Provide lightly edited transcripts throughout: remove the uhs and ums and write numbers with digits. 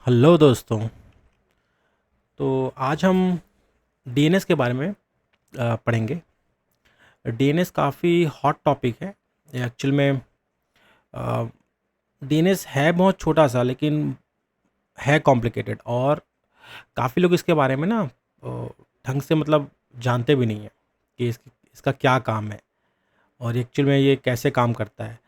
Hello दोस्तों। तो आज हम डीएनएस के बारे में पढ़ेंगे। डीएनएस काफ़ी हॉट टॉपिक है। एक्चुअल में डीएनएस है बहुत छोटा सा, लेकिन है कॉम्प्लिकेटेड, और काफ़ी लोग इसके बारे में ना ढंग से मतलब जानते भी नहीं हैं कि इसका क्या काम है और एक्चुअल में ये कैसे काम करता है।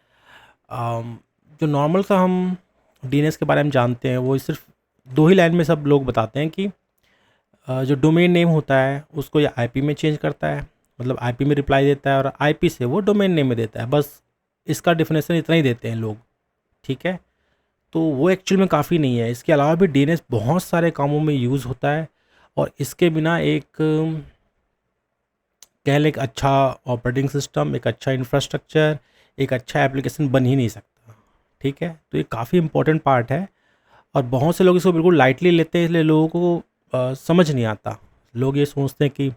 जो नॉर्मल सा हम डीएनएस के बारे में जानते हैं वो सिर्फ दो ही लाइन में सब लोग बताते हैं कि जो डोमेन नेम होता है उसको ये आईपी में चेंज करता है, मतलब आईपी में रिप्लाई देता है और आईपी से वो डोमेन नेम में देता है। बस इसका डिफिनेशन इतना ही देते हैं लोग, ठीक है। तो वो एक्चुअल में काफ़ी नहीं है। इसके अलावा भी डीएनएस बहुत सारे कामों में यूज़ होता है, और इसके बिना एक कह लें एक अच्छा ऑपरेटिंग सिस्टम, एक अच्छा इंफ्रास्ट्रक्चर, एक अच्छा एप्लीकेशन बन ही नहीं सकता, ठीक है। तो ये काफ़ी इंपॉर्टेंट पार्ट है और बहुत से लोग इसको बिल्कुल लाइटली लेते हैं, इसलिए लोगों को समझ नहीं आता। लोग ये सोचते हैं कि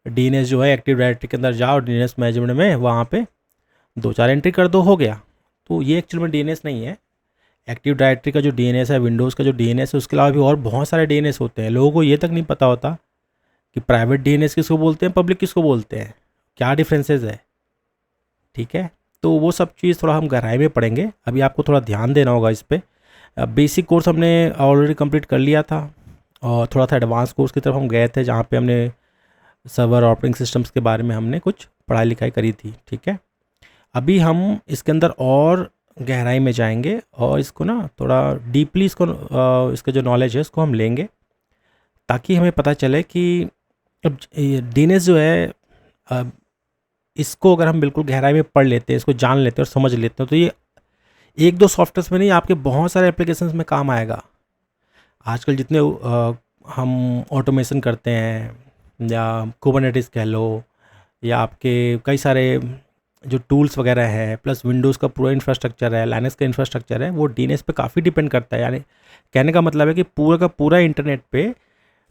डीएनएस जो है एक्टिव डायरेक्टरी के अंदर जाओ, डीएनएस मैनेजमेंट में वहाँ पे दो चार एंट्री कर दो, हो गया। तो ये एक्चुअल में डीएनएस नहीं है। एक्टिव डायरेक्टरी का जो डीएनएस है, विंडोज़ का जो डीएनएस है, उसके अलावा भी और बहुत सारे डीएनएस होते हैं। लोगों को ये तक नहीं पता होता कि प्राइवेट डीएनएस किसको बोलते हैं, पब्लिक किसको बोलते हैं, क्या डिफरेंसेस है, ठीक है। तो वो सब चीज़ थोड़ा हम गहराई में पढ़ेंगे। अभी आपको थोड़ा ध्यान देना होगा इस पर। बेसिक कोर्स हमने ऑलरेडी कंप्लीट कर लिया था और थोड़ा सा एडवांस कोर्स की तरफ हम गए थे, जहाँ पे हमने सर्वर ऑपरेटिंग सिस्टम्स के बारे में हमने कुछ पढ़ाई लिखाई करी थी, ठीक है। अभी हम इसके अंदर और गहराई में जाएंगे और इसको ना थोड़ा डीपली इसका जो नॉलेज है उसको हम लेंगे, ताकि हमें पता चले कि अब डीएनएस जो है, अब इसको अगर हम बिल्कुल गहराई में पढ़ लेते हैं, इसको जान लेते हैं और समझ लेते हैं, तो ये एक दो सॉफ्टवेयर में नहीं, आपके बहुत सारे एप्लीकेशंस में काम आएगा। आजकल जितने हम ऑटोमेशन करते हैं, या कुबरनेटिस कह लो, या आपके कई सारे जो टूल्स वगैरह हैं, प्लस विंडोज़ का पूरा इंफ्रास्ट्रक्चर है, लाइनक्स का इंफ्रास्ट्रक्चर है, वो डीएनएस पे काफ़ी डिपेंड करता है। यानी कहने का मतलब है कि पूरा का पूरा इंटरनेट पे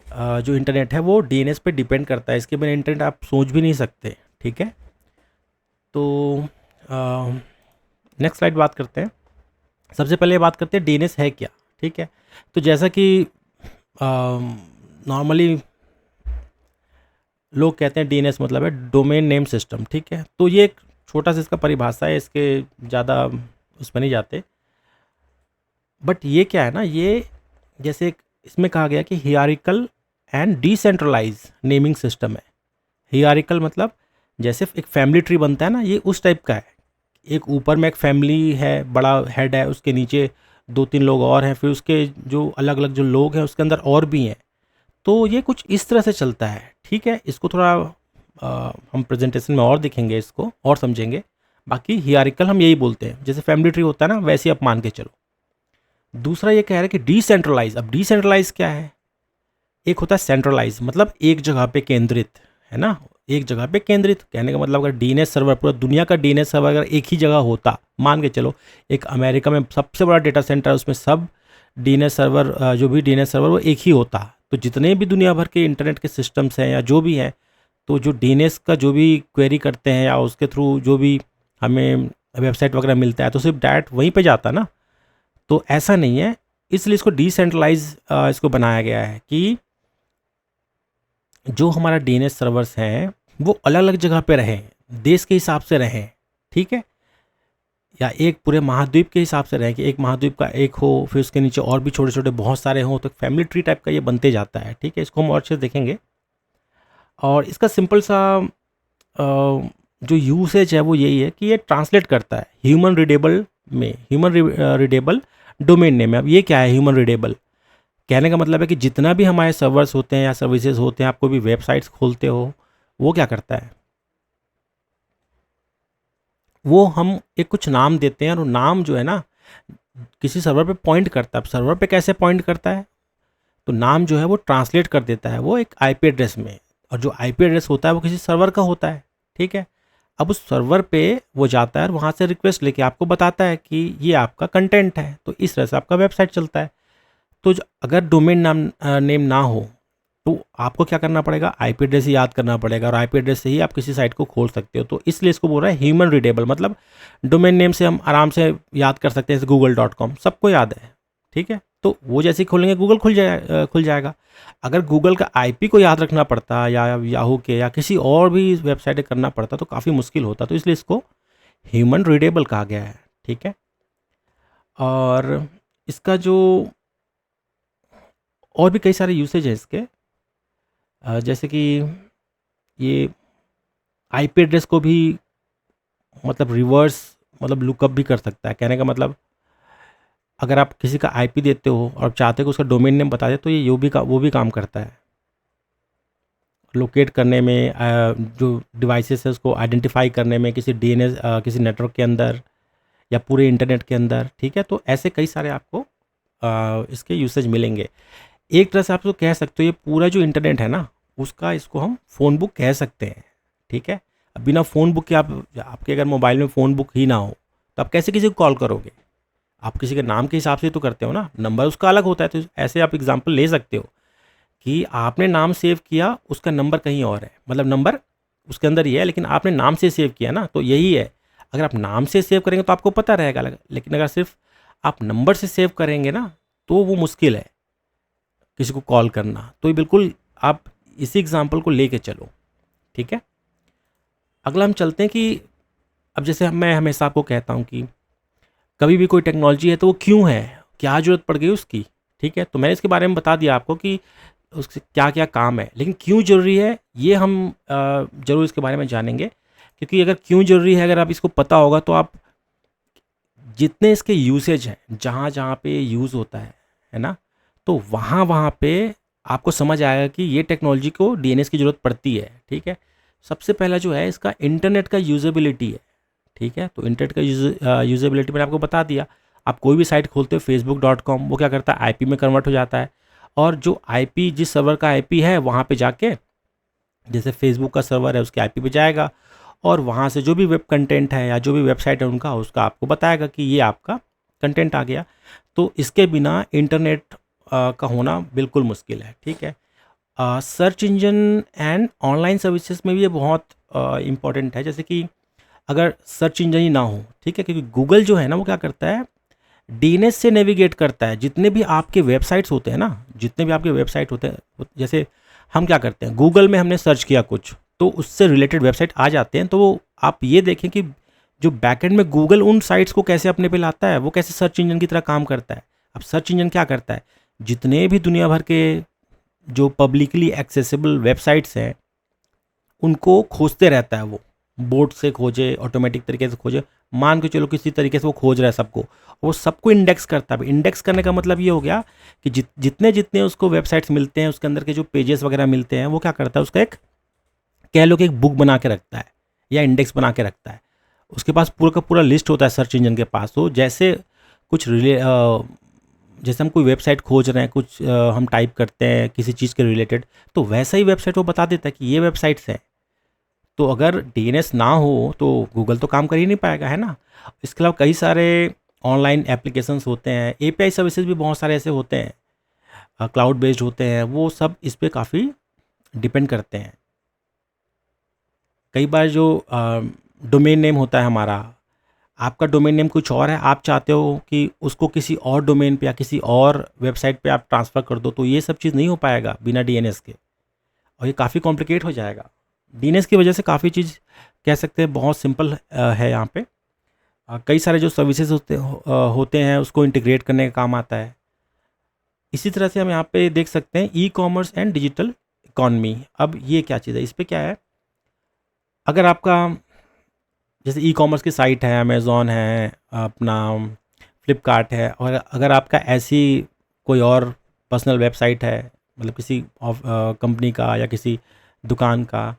जो इंटरनेट है वो डीएनएस पे डिपेंड करता है। इसके बिना इंटरनेट आप सोच भी नहीं सकते, ठीक है। तो नेक्स्ट स्लाइड बात करते हैं। सबसे पहले बात करते हैं डीएनएस है क्या, ठीक है। तो जैसा कि नॉर्मली लोग कहते हैं डीएनएस मतलब है डोमेन नेम सिस्टम, ठीक है। तो ये एक छोटा सा इसका परिभाषा है, इसके ज़्यादा उसमें नहीं जाते। बट ये क्या है ना, ये जैसे इसमें कहा गया कि hierarchical and decentralise naming system है। हियरार्किकल मतलब जैसे एक फैमिली ट्री बनता है ना, ये उस टाइप का है। एक ऊपर में एक फैमिली है, बड़ा हेड है, उसके नीचे दो तीन लोग और हैं, फिर उसके जो अलग अलग जो लोग हैं उसके अंदर और भी हैं। तो ये कुछ इस तरह से चलता है, ठीक है। इसको थोड़ा हम प्रेजेंटेशन में और दिखेंगे, इसको और समझेंगे। बाकी हियरार्किकल हम यही बोलते हैं, जैसे फैमिली ट्री होता है ना, वैसे आप मान के चलो। दूसरा ये कह रहा है कि डिसेंट्रलाइज। अब डिसेंट्रलाइज क्या है? एक होता है सेंट्रलाइज, मतलब एक जगह पे केंद्रित, है ना। एक जगह पे केंद्रित कहने का मतलब, अगर डीएनएस सर्वर पूरा दुनिया का डीएनएस सर्वर अगर एक ही जगह होता, मान के चलो एक अमेरिका में सबसे बड़ा डेटा सेंटर है, उसमें सब डीएनएस सर्वर जो भी डीएनएस सर्वर वो एक ही होता, तो जितने भी दुनिया भर के इंटरनेट के सिस्टम्स हैं या जो भी हैं, तो जो डीएनएस का जो भी क्वेरी करते हैं या उसके थ्रू जो भी हमें वेबसाइट वगैरह मिलता है, तो सिर्फ डायरेक्ट वहीं पे जाता ना। तो ऐसा नहीं है, इसलिए इसको डिसेंट्रलाइज इसको बनाया गया है कि जो हमारा डीएनएस सर्वर्स हैं वो अलग अलग जगह पे रहें, देश के हिसाब से रहें, ठीक है। या एक पूरे महाद्वीप के हिसाब से रहें कि एक महाद्वीप का एक हो, फिर उसके नीचे और भी छोटे छोटे बहुत सारे हों, तो फैमिली ट्री टाइप का ये बनते जाता है, ठीक है। इसको हम और अच्छे से देखेंगे। और इसका सिंपल सा जो यूसेज है वो यही है कि ये ट्रांसलेट करता है ह्यूमन रीडेबल में, ह्यूमन रीडेबल डोमेन नेम है। अब ये क्या है ह्यूमन रीडेबल? कहने का मतलब है कि जितना भी हमारे सर्वर्स होते हैं या सर्विसेज होते हैं, आप कोई भी वेबसाइट्स खोलते हो, वो क्या करता है, वो हम एक कुछ नाम देते हैं, और वो नाम जो है ना किसी सर्वर पे पॉइंट करता है। अब सर्वर पे कैसे पॉइंट करता है? तो नाम जो है वो ट्रांसलेट कर देता है वो एक आईपी एड्रेस में, और जो आईपी एड्रेस होता है वो किसी सर्वर का होता है, ठीक है। अब उस सर्वर पे वो जाता है और वहाँ से रिक्वेस्ट लेके आपको बताता है कि ये आपका कंटेंट है, तो इस तरह से आपका वेबसाइट चलता है। तो अगर डोमेन नाम नेम ना हो, तो आपको क्या करना पड़ेगा, आईपी एड्रेस ही याद करना पड़ेगा, और आईपी एड्रेस से ही आप किसी साइट को खोल सकते हो। तो इसलिए इसको बोल रहा है ह्यूमन रीडेबल, मतलब डोमेन नेम से हम आराम से याद कर सकते हैं, जैसे google.com सबको याद है, ठीक है। तो वो जैसे ही खोलेंगे गूगल खुल जाएगा। अगर गूगल का आईपी को याद रखना पड़ता या याहू के या किसी और भी वेबसाइट करना पड़ता तो काफ़ी मुश्किल होता, तो इसलिए इसको ह्यूमन रीडेबल कहा गया है। ठीक है, और इसका जो और भी कई सारे यूसेज हैं इसके, जैसे कि ये आईपी एड्रेस को भी मतलब रिवर्स मतलब लुकअप भी कर सकता है। कहने का मतलब अगर आप किसी का आईपी देते हो और चाहते हो कि उसका डोमेन नेम बता दे, तो ये वो भी काम करता है लोकेट करने में, जो डिवाइसेस है उसको आइडेंटिफाई करने में किसी डीएनएस किसी नेटवर्क के अंदर या पूरे इंटरनेट के अंदर। ठीक है, तो ऐसे कई सारे आपको इसके यूसेज मिलेंगे। एक तरह से आप तो कह सकते हो ये पूरा जो इंटरनेट है ना उसका, इसको हम फ़ोन बुक कह सकते हैं। ठीक है, अब बिना फ़ोन बुक के आपके अगर मोबाइल में फ़ोन बुक ही ना हो तो आप कैसे किसी को कॉल करोगे? आप किसी के नाम के हिसाब से तो करते हो ना, नंबर उसका अलग होता है। तो ऐसे आप एग्जांपल ले सकते हो कि आपने नाम सेव किया, उसका नंबर कहीं और है, मतलब नंबर उसके अंदर ही है लेकिन आपने नाम से सेव किया ना, तो यही है। अगर आप नाम से सेव करेंगे तो आपको पता रहेगा, लेकिन अगर सिर्फ आप नंबर से सेव करेंगे ना तो वो मुश्किल है किसी को कॉल करना। तो ये बिल्कुल आप इसी एग्जाम्पल को लेके चलो। ठीक है, अगला हम चलते हैं कि अब जैसे मैं हमेशा आपको कहता हूँ कि कभी भी कोई टेक्नोलॉजी है तो वो क्यों है, क्या ज़रूरत पड़ गई उसकी। ठीक है, तो मैंने इसके बारे में बता दिया आपको कि उसके क्या क्या काम है, लेकिन क्यों ज़रूरी है ये हम ज़रूर इसके बारे में जानेंगे। क्योंकि अगर क्यों ज़रूरी है, अगर आप इसको पता होगा तो आप जितने इसके यूसेज हैं, जहाँ जहाँ पे यूज़ होता है ना, तो वहाँ वहाँ पे आपको समझ आएगा कि ये टेक्नोलॉजी को डीएनएस की ज़रूरत पड़ती है। ठीक है, सबसे पहला जो है इसका इंटरनेट का यूजेबिलिटी है। ठीक है, तो इंटरनेट का यूजेबिलिटी मैंने आपको बता दिया। आप कोई भी साइट खोलते हो facebook.com, वो क्या करता है आईपी में कन्वर्ट हो जाता है, और जो आईपी जिस सर्वर का आईपी है वहाँ पे जाके, जैसे फेसबुक का सर्वर है उसके आईपी पे जाएगा और वहाँ से जो भी वेब कंटेंट है या जो भी वेबसाइट है उनका, उसका आपको बताएगा कि ये आपका कंटेंट आ गया। तो इसके बिना इंटरनेट का होना बिल्कुल मुश्किल है। ठीक है, search engine and online services में भी ये बहुत इम्पॉर्टेंट है। जैसे कि अगर सर्च इंजन ही ना हो, ठीक है, क्योंकि गूगल जो है ना वो क्या करता है डीएनएस से नेविगेट करता है जितने भी आपके वेबसाइट्स होते हैं ना, जितने भी आपके वेबसाइट होते हैं। जैसे हम क्या करते हैं, गूगल में हमने सर्च किया कुछ तो उससे रिलेटेड वेबसाइट आ जाते हैं। तो आप ये देखें कि जो बैकएंड में गूगल उन साइट्स को कैसे अपने पे लाता है, वो कैसे सर्च इंजन की तरह काम करता है। अब सर्च इंजन क्या करता है, जितने भी दुनिया भर के जो पब्लिकली एक्सेसिबल वेबसाइट्स हैं उनको खोजते रहता है। वो बोर्ड से खोजे, ऑटोमेटिक तरीके से खोजे, मान के चलो किसी तरीके से वो खोज रहा है सबको, वो सबको इंडेक्स करता है। इंडेक्स करने का मतलब ये हो गया कि जितने जितने उसको वेबसाइट्स मिलते हैं, उसके अंदर के जो पेजेस वगैरह मिलते हैं, वो क्या करता है उसका एक कह लो कि एक बुक बना के रखता है या इंडेक्स बना के रखता है। उसके पास पूरा का पूरा लिस्ट होता है सर्च इंजन के पास। तो जैसे कुछ जैसे हम कोई वेबसाइट खोज रहे हैं, कुछ हम टाइप करते हैं किसी चीज़ के रिलेटेड, तो वैसा ही वेबसाइट वो बता देता है कि ये वेबसाइट्स हैं। तो अगर डीएनएस ना हो तो गूगल तो काम कर ही नहीं पाएगा, है ना। इसके अलावा कई सारे ऑनलाइन एप्लीकेशंस होते हैं, एपीआई सर्विसेज भी बहुत सारे ऐसे होते हैं, क्लाउड बेस्ड होते हैं, वो सब इस पर काफ़ी डिपेंड करते हैं। कई बार जो डोमेन नेम होता है हमारा, आपका डोमेन नेम कुछ और है, आप चाहते हो कि उसको किसी और डोमेन पे या किसी और वेबसाइट पे आप ट्रांसफ़र कर दो, तो ये सब चीज़ नहीं हो पाएगा बिना डीएनएस के, और ये काफ़ी कॉम्प्लिकेट हो जाएगा। डीएनएस की वजह से काफ़ी चीज़ कह सकते हैं बहुत सिंपल है यहाँ पे। कई सारे जो सर्विसेज होते हैं उसको इंटीग्रेट करने का काम आता है। इसी तरह से हम यहाँ पे देख सकते हैं e commerce and digital economy. अब ये क्या चीज़ है, इस पर क्या है, अगर आपका जैसे ई कॉमर्स की साइट है, अमेज़ॉन है, अपना फ्लिपकार्ट है, और अगर आपका ऐसी कोई और पर्सनल वेबसाइट है, मतलब किसी कंपनी का या किसी दुकान का,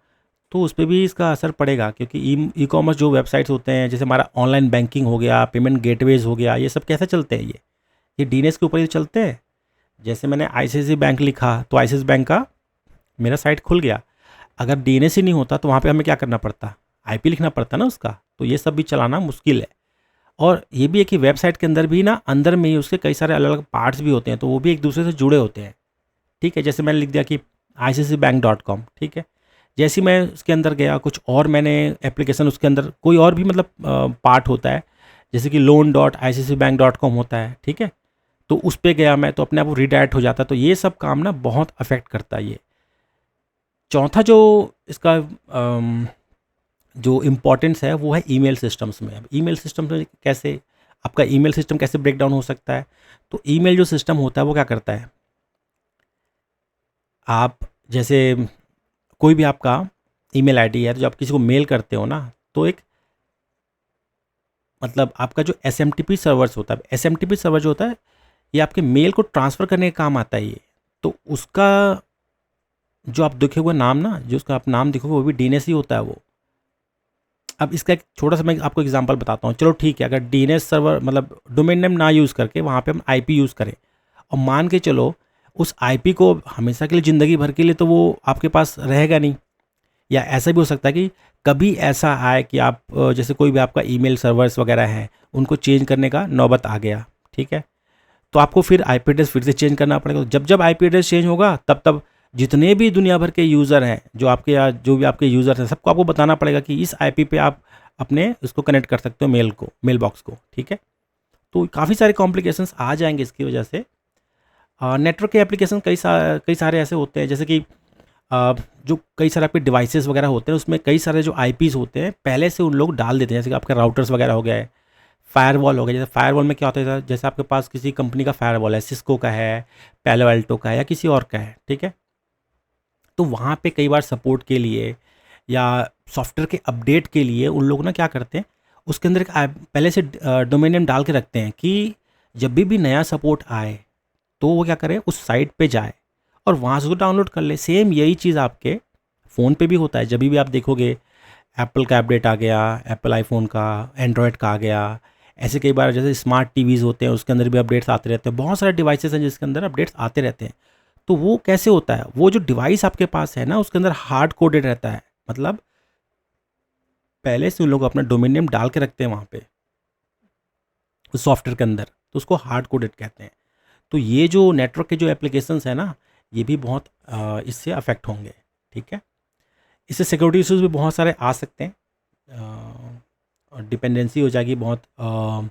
तो उस पे भी इसका असर पड़ेगा। क्योंकि ई कॉमर्स जो वेबसाइट्स होते हैं, जैसे हमारा ऑनलाइन बैंकिंग हो गया, पेमेंट गेटवेज हो गया, ये सब कैसे चलते हैं, ये डीएनएस के ऊपर ही चलते हैं। जैसे मैंने आईसीआईसीआई बैंक लिखा तो आईसीआईसीआई बैंक का मेरा साइट खुल गया। अगर डीएनएस ही नहीं होता तो वहाँ पे हमें क्या करना पड़ता, आईपी लिखना पड़ता ना उसका। तो ये सब भी चलाना मुश्किल है। और ये भी है कि वेबसाइट के अंदर भी ना, अंदर में ही उसके कई सारे अलग अलग पार्ट्स भी होते हैं, तो वो भी एक दूसरे से जुड़े होते हैं। ठीक है, जैसे मैंने लिख दिया कि ICICIbank.com, ठीक है, जैसे मैं उसके अंदर गया कुछ और मैंने एप्लीकेशन, उसके अंदर कोई और भी मतलब पार्ट होता है, जैसे कि loan.ICICIbank.com होता है। ठीक है, तो उस पे गया मैं तो अपने आप वो रीडायरेक्ट हो जाता है। तो ये सब काम ना बहुत अफेक्ट करता है ये। चौथा जो इसका जो इम्पोर्टेंस है वो है ईमेल सिस्टम्स में। अब ईमेल सिस्टम्स में कैसे आपका ईमेल सिस्टम कैसे ब्रेक डाउन हो सकता है? तो ईमेल जो सिस्टम होता है वो क्या करता है, आप जैसे कोई भी आपका ईमेल आईडी है तो जब आप किसी को मेल करते हो ना, तो एक मतलब आपका जो एसएमटीपी सर्वर्स होता है, एसएमटीपी सर्वर जो होता है ये आपके मेल को ट्रांसफ़र करने का काम आता है ये। तो उसका जो आप देखोगे नाम ना, जो उसका आप नाम देखोगे वो भी डीएनएस ही होता है वो। अब इसका एक छोटा सा मैं आपको एग्जांपल बताता हूँ। चलो ठीक है, अगर डीएनएस सर्वर मतलब डोमेन नेम ना यूज़ करके वहाँ पे हम आईपी यूज़ करें, और मान के चलो उस आईपी को हमेशा के लिए, ज़िंदगी भर के लिए तो वो आपके पास रहेगा नहीं। या ऐसा भी हो सकता है कि कभी ऐसा आए कि आप जैसे कोई भी आपका ईमेल सर्वर्स वगैरह हैं उनको चेंज करने का नौबत आ गया, ठीक है, तो आपको फिर आईपी एड्रेस फिर से चेंज करना पड़ेगा। तो जब जब आईपी एड्रेस चेंज होगा तब तब जितने भी दुनिया भर के यूज़र हैं, जो आपके या जो भी आपके यूज़र हैं, सबको आपको बताना पड़ेगा कि इस आईपी पे आप अपने इसको कनेक्ट कर सकते हो, मेल को, मेल बॉक्स को, ठीक है। तो काफ़ी सारे कॉम्प्लिकेशंस आ जाएंगे इसकी वजह से। नेटवर्क के एप्लीकेशन कई सारे ऐसे होते हैं, जैसे कि जो कई सारे आपके डिवाइसेस वगैरह होते हैं उसमें कई सारे जो आईपीज़ होते हैं पहले से उन लोग डाल देते हैं, जैसे कि आपके राउटर्स वगैरह हो गए, फायरवॉल हो गया। जैसे फायरवॉल में क्या होता है, जैसे आपके पास किसी कंपनी का फायरवॉल है, सिस्को का है, पैलो अल्टो का है, या किसी और का है, ठीक है, तो वहाँ पे कई बार सपोर्ट के लिए या सॉफ्टवेयर के अपडेट के लिए उन लोग ना क्या करते हैं, उसके अंदर एक पहले से डोमेन नेम डाल के रखते हैं कि जब भी नया सपोर्ट आए तो वो क्या करे, उस साइट पे जाए और वहाँ से उसको डाउनलोड कर ले। सेम यही चीज़ आपके फ़ोन पे भी होता है। जब भी आप देखोगे एप्पल का अपडेट आ गया, एप्पल आईफोन का, एंड्रॉयड का आ गया, ऐसे कई बार जैसे स्मार्ट टीवीज़ होते हैं उसके अंदर भी अपडेट्स आते रहते हैं। बहुत सारे डिवाइसेस हैं जिसके अंदर अपडेट्स आते रहते हैं। तो वो कैसे होता है, वो जो डिवाइस आपके पास है ना उसके अंदर हार्ड कोडेड रहता है, मतलब पहले से उन लोग अपना डोमेन नेम डाल के रखते हैं वहाँ पे उस सॉफ्टवेयर के अंदर, तो उसको हार्ड कोडेड कहते हैं। तो ये जो नेटवर्क के जो एप्लीकेशंस हैं ना, ये भी बहुत इससे अफेक्ट होंगे, ठीक है। इससे सिक्योरिटी इश्यूज भी बहुत सारे आ सकते हैं, और डिपेंडेंसी हो जाएगी बहुत। अब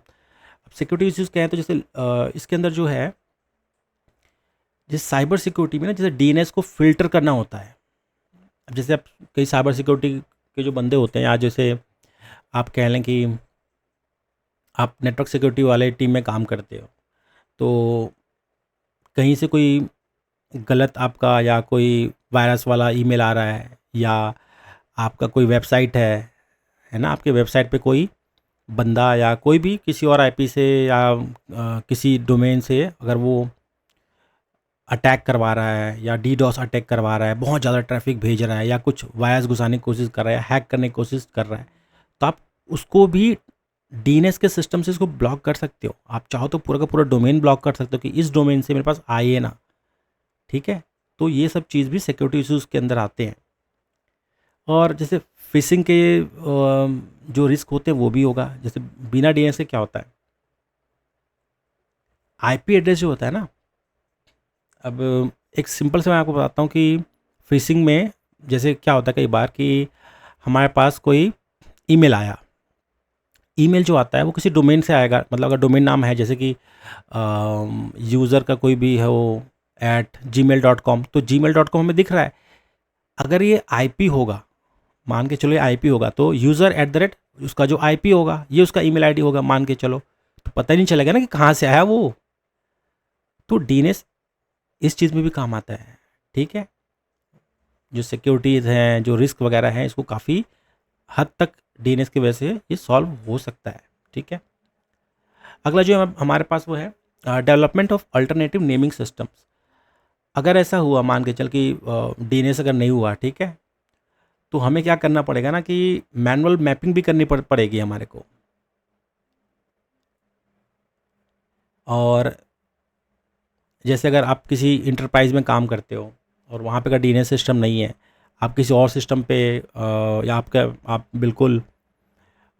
सिक्योरिटी इश्यूज क्या है, तो जैसे इसके अंदर जो है, जैसे साइबर सिक्योरिटी में ना, जैसे डीएनएस को फिल्टर करना होता है। अब जैसे आप कई साइबर सिक्योरिटी के जो बंदे होते हैं, या जैसे आप कह लें कि आप नेटवर्क सिक्योरिटी वाले टीम में काम करते हो, तो कहीं से कोई गलत आपका या कोई वायरस वाला ईमेल आ रहा है, या आपका कोई वेबसाइट है ना, आपके वेबसाइट पे कोई बंदा या कोई भी किसी और आईपी से या किसी डोमेन से अगर वो अटैक करवा रहा है या डीडॉस अटैक करवा रहा है, बहुत ज़्यादा ट्रैफिक भेज रहा है, या कुछ वायरस घुसाने की कोशिश कर रहा है, हैक करने की कोशिश कर रहा है, तो आप उसको भी डीएनएस के सिस्टम से इसको ब्लॉक कर सकते हो। आप चाहो तो पूरा का पूरा डोमेन ब्लॉक कर सकते हो कि इस डोमेन से मेरे पास आइए ना, ठीक है। तो ये सब चीज़ भी सिक्योरिटी इश्यूज़ के अंदर आते हैं। और जैसे फिशिंग के जो रिस्क होते हैं वो भी होगा। जैसे बिना डीएनएस के क्या होता है, आईपी एड्रेस जो होता है ना, अब एक सिंपल से मैं आपको बताता हूँ कि फिशिंग में जैसे क्या होता है कई बार कि हमारे पास कोई ईमेल आया, ईमेल जो आता है वो किसी डोमेन से आएगा, मतलब अगर डोमेन नाम है जैसे कि यूज़र का कोई भी है वो @gmail.com, तो gmail.com हमें दिख रहा है। अगर ये आईपी होगा, मान के चलो ये आईपी होगा, तो यूज़र उसका जो आईपी होगा ये उसका ईमेल आईडी होगा, मान के चलो, तो पता ही नहीं चलेगा ना कि कहाँ से आया वो। तो डीएनएस इस चीज़ में भी काम आता है, ठीक है। जो सिक्योरिटीज़ हैं, जो रिस्क वगैरह हैं, इसको काफ़ी हद तक डीएनएस की वजह से ये सॉल्व हो सकता है, ठीक है। अगला जो हमारे पास वो है development of alternative naming systems. अगर ऐसा हुआ, मान के चल कि डीएनएस अगर नहीं हुआ, ठीक है, तो हमें क्या करना पड़ेगा ना कि मैनुअल मैपिंग भी करनी पड़ेगी हमारे को। और जैसे अगर आप किसी इंटरप्राइज में काम करते हो और वहाँ पे अगर डीएनएस सिस्टम नहीं है, आप किसी और सिस्टम पे या आप बिल्कुल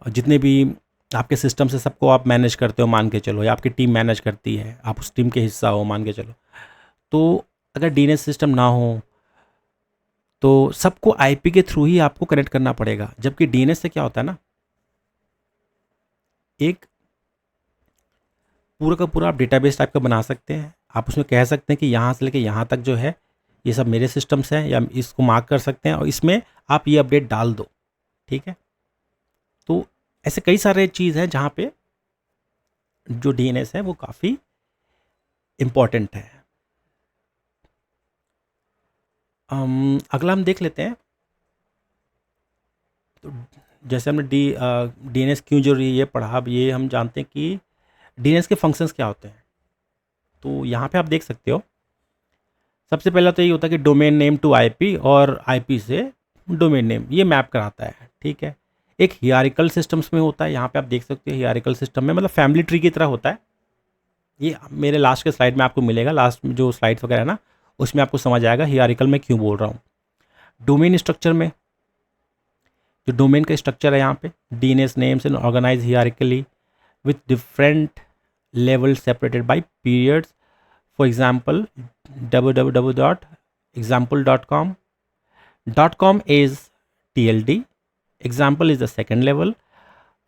जितने भी आपके सिस्टम से सबको आप मैनेज करते हो, मान के चलो, या आपकी टीम मैनेज करती है, आप उस टीम के हिस्सा हो, मान के चलो, तो अगर डीएनएस सिस्टम ना हो तो सबको आईपी के थ्रू ही आपको कनेक्ट करना पड़ेगा। जबकि डीएनएस से क्या होता है ना, एक पूरा का पूरा आप डेटाबेस टाइप का बना सकते हैं। आप उसमें कह सकते हैं कि यहाँ से लेके यहाँ तक जो है ये सब मेरे सिस्टम्स हैं, या इसको मार्क कर सकते हैं और इसमें आप ये अपडेट डाल दो, ठीक है। तो ऐसे कई सारे चीज़ हैं जहाँ पे जो डीएनएस है वो काफ़ी इम्पॉर्टेंट है। अगला हम देख लेते हैं। तो जैसे हमने डीएनएस क्यों जरूरी है ये पढ़ा, अब ये हम जानते हैं कि डीएनएस के फंक्शंस क्या होते हैं। तो यहाँ पे आप देख सकते हो, सबसे पहला तो ये होता है कि डोमेन नेम टू आईपी और आईपी से डोमेन नेम ये मैप कराता है, ठीक है। एक हियरार्किकल सिस्टम्स में होता है, यहाँ पे आप देख सकते हो हियरार्किकल सिस्टम में मतलब फैमिली ट्री की तरह होता है। ये मेरे लास्ट के स्लाइड में आपको मिलेगा, लास्ट में जो स्लाइड्स वगैरह है ना उसमें आपको समझ आएगा हियरार्किकल में क्यों बोल रहा हूँ। डोमेन स्ट्रक्चर में जो डोमेन का स्ट्रक्चर है यहाँ पे DNS names and organize hierarchically with different level separated by periods. For example www.example.com .com is TLD, example is the second level,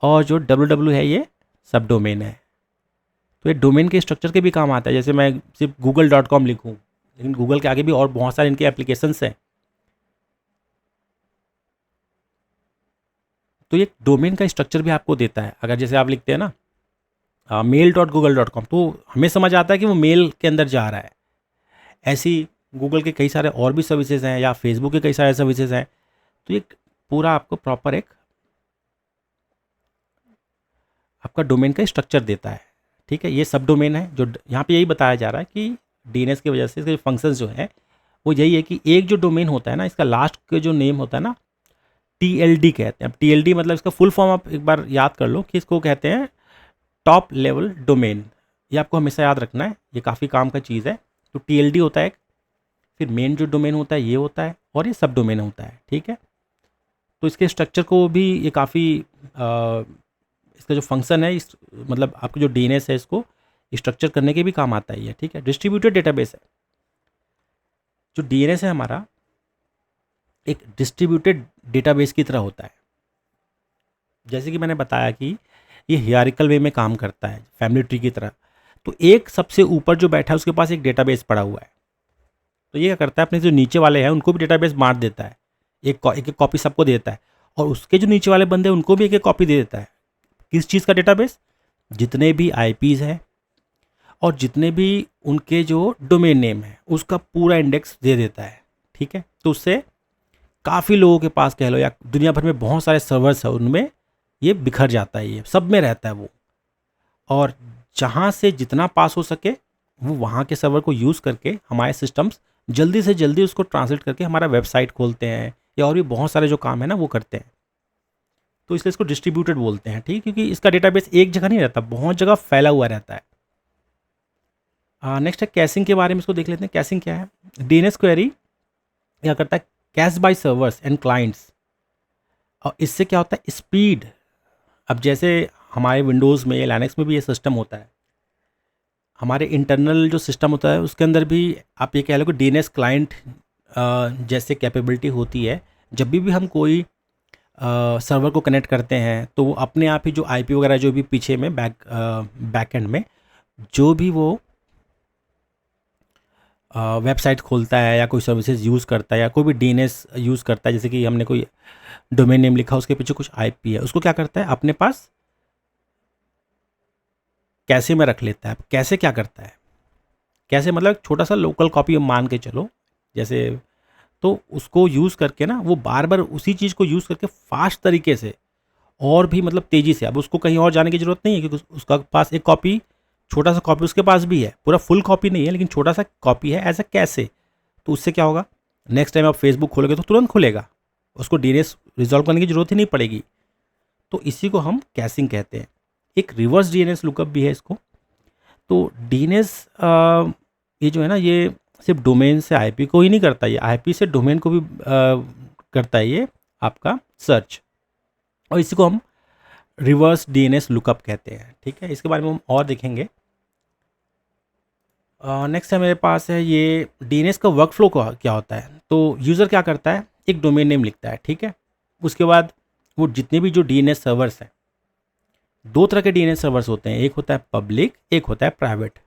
और जो www है ये सब डोमेन है। तो ये डोमेन के स्ट्रक्चर के भी काम आता है। जैसे मैं सिर्फ google.com लिखूँ, लेकिन गूगल के आगे भी और बहुत सारे इनके एप्लीकेशंस हैं, तो ये डोमेन का स्ट्रक्चर भी आपको देता है। अगर जैसे आप लिखते हैं ना mail.google.com, तो हमें समझ आता है कि वो मेल के अंदर जा रहा है। ऐसी गूगल के कई सारे और भी सर्विसेज हैं या फेसबुक के कई सारे सर्विसेज हैं, तो ये पूरा आपको प्रॉपर एक आपका डोमेन का स्ट्रक्चर देता है, ठीक है। ये सब डोमेन है। जो यहाँ पे यही बताया जा रहा है कि डीएनएस की वजह से इसके फंक्शंस जो है वो यही है कि एक जो डोमेन होता है ना, इसका लास्ट के जो नेम होता है ना टीएलडी कहते हैं। अब टीएलडी मतलब इसका फुल फॉर्म आप एक बार याद कर लो कि इसको कहते हैं टॉप लेवल डोमेन। ये आपको हमेशा याद रखना है, ये काफ़ी काम का चीज़ है। तो टीएलडी होता है, फिर मेन जो डोमेन होता है ये होता है, और ये सब डोमेन होता है, ठीक है। तो इसके स्ट्रक्चर को भी ये काफ़ी इसका जो फंक्शन है मतलब आपका जो डीएनएस है इसको स्ट्रक्चर करने के भी काम आता है ये, ठीक है। डिस्ट्रीब्यूटेड डेटाबेस है। जो डीएनएस है हमारा एक डिस्ट्रीब्यूटेड डेटाबेस की तरह होता है। जैसे कि मैंने बताया कि ये हियरार्किकल वे में काम करता है, फैमिली ट्री की तरह। तो एक सबसे ऊपर जो बैठा है उसके पास एक डेटाबेस पड़ा हुआ है, तो ये क्या करता है अपने जो नीचे वाले हैं उनको भी डेटाबेस बांट देता है, एक कॉपी सबको देता है, और उसके जो नीचे वाले बंदे हैं उनको भी एक कॉपी दे देता है। किस चीज़ का डेटाबेस? जितने भी आईपीज़ हैं और जितने भी उनके जो डोमेन नेम है उसका पूरा इंडेक्स दे देता है, ठीक है। तो उससे काफ़ी लोगों के पास कह लो या दुनिया भर में बहुत सारे सर्वर्स हैं उनमें ये बिखर जाता है, ये सब में रहता है वो, और जहाँ से जितना पास हो सके वो वहाँ के सर्वर को यूज़ करके हमारे सिस्टम्स जल्दी से जल्दी उसको ट्रांसलेट करके हमारा वेबसाइट खोलते हैं या और भी बहुत सारे जो काम है ना वो करते हैं। तो इसलिए इसको डिस्ट्रीब्यूटेड बोलते हैं, ठीक, क्योंकि इसका डेटाबेस एक जगह नहीं रहता, बहुत जगह फैला हुआ रहता है। नेक्स्ट है कैशिंग के बारे में, इसको देख लेते हैं। कैशिंग क्या है? डीएनएस क्वेरी क्या करता है? Cash by servers and clients, और इससे क्या होता है? स्पीड। अब जैसे हमारे विंडोज़ में लिनक्स में भी ये सिस्टम होता है, हमारे इंटरनल जो सिस्टम होता है उसके अंदर भी आप ये कह लो कि डीएनएस क्लाइंट जैसे कैपेबिलिटी होती है। जब भी हम कोई सर्वर को कनेक्ट करते हैं तो वो अपने आप ही जो आईपी वगैरह जो भी पीछे में बैकएंड में जो भी वो वेबसाइट खोलता है या कोई सर्विसेज यूज़ करता है या कोई भी डीएनएस यूज़ करता है, जैसे कि हमने कोई डोमेन नेम लिखा उसके पीछे कुछ आईपी है, उसको क्या करता है अपने पास कैसे में रख लेता है। कैसे क्या करता है? कैसे मतलब छोटा सा लोकल कॉपी मान के चलो जैसे, तो उसको यूज़ करके ना वो बार बार उसी चीज़ को यूज़ करके फास्ट तरीके से और भी मतलब तेज़ी से, अब उसको कहीं और जाने की ज़रूरत नहीं है क्योंकि उसका पास एक कॉपी, छोटा सा कॉपी उसके पास भी है, पूरा फुल कॉपी नहीं है लेकिन छोटा सा कॉपी है एज अ कैसे। तो उससे क्या होगा? नेक्स्ट टाइम आप फेसबुक खोलोगे तो तुरंत खुलेगा, उसको डीएनएस रिजॉल्व करने की ज़रूरत ही नहीं पड़ेगी। तो इसी को हम कैशिंग कहते हैं। एक रिवर्स डीएनएस लुकअप भी है इसको। तो डीएनएस ये जो है ना ये सिर्फ डोमेन से आईपी को ही नहीं करता, ये आईपी से डोमेन को भी करता है ये आपका सर्च, और इसी को हम रिवर्स डीएनएस लुकअप कहते हैं, ठीक है। इसके बारे में हम और देखेंगे। नेक्स्ट है मेरे पास है ये डीएनएस का वर्क फ्लो क्या होता है। तो यूज़र क्या करता है? एक डोमेन नेम लिखता है, ठीक है। उसके बाद वो जितने भी जो डीएनएस सर्वर्स हैं दो तरह के डीएनएस सर्वर्स होते हैं, एक होता है पब्लिक, एक होता है प्राइवेट।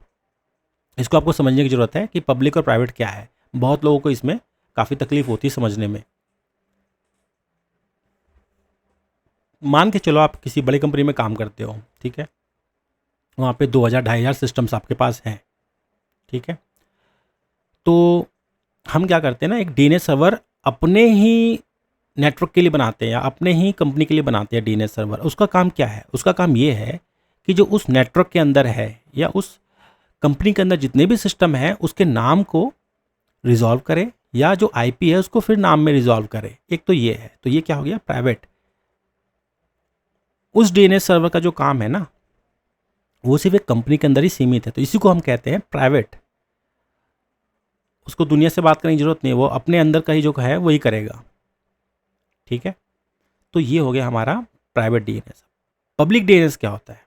इसको आपको समझने की ज़रूरत है कि पब्लिक और प्राइवेट क्या है। बहुत लोगों को इसमें काफ़ी तकलीफ होती है समझने में। मान के चलो आप किसी बड़ी कंपनी में काम करते हो, ठीक है, वहाँ पे 2000 2500 सिस्टम्स आपके पास हैं, ठीक है। तो हम क्या करते हैं ना, एक डीएनएस सर्वर अपने ही नेटवर्क के लिए बनाते हैं या अपने ही कंपनी के लिए बनाते हैं डीएनएस सर्वर। उसका काम क्या है? उसका काम ये है कि जो उस नेटवर्क के अंदर है या उस कंपनी के अंदर जितने भी सिस्टम हैं उसके नाम को रिजॉल्व करे, या जो आईपी है उसको फिर नाम में रिजॉल्व करे। एक तो ये है, तो ये क्या हो गया, प्राइवेट। उस डीएनएस सर्वर का जो काम है ना, वो सिर्फ एक कंपनी के अंदर ही सीमित है, तो इसी को हम कहते हैं प्राइवेट। उसको दुनिया से बात करने की जरूरत नहीं है, वो अपने अंदर का ही जो है वही करेगा, ठीक है। तो ये हो गया हमारा प्राइवेट डीएनएस। पब्लिक डीएनएस क्या होता है?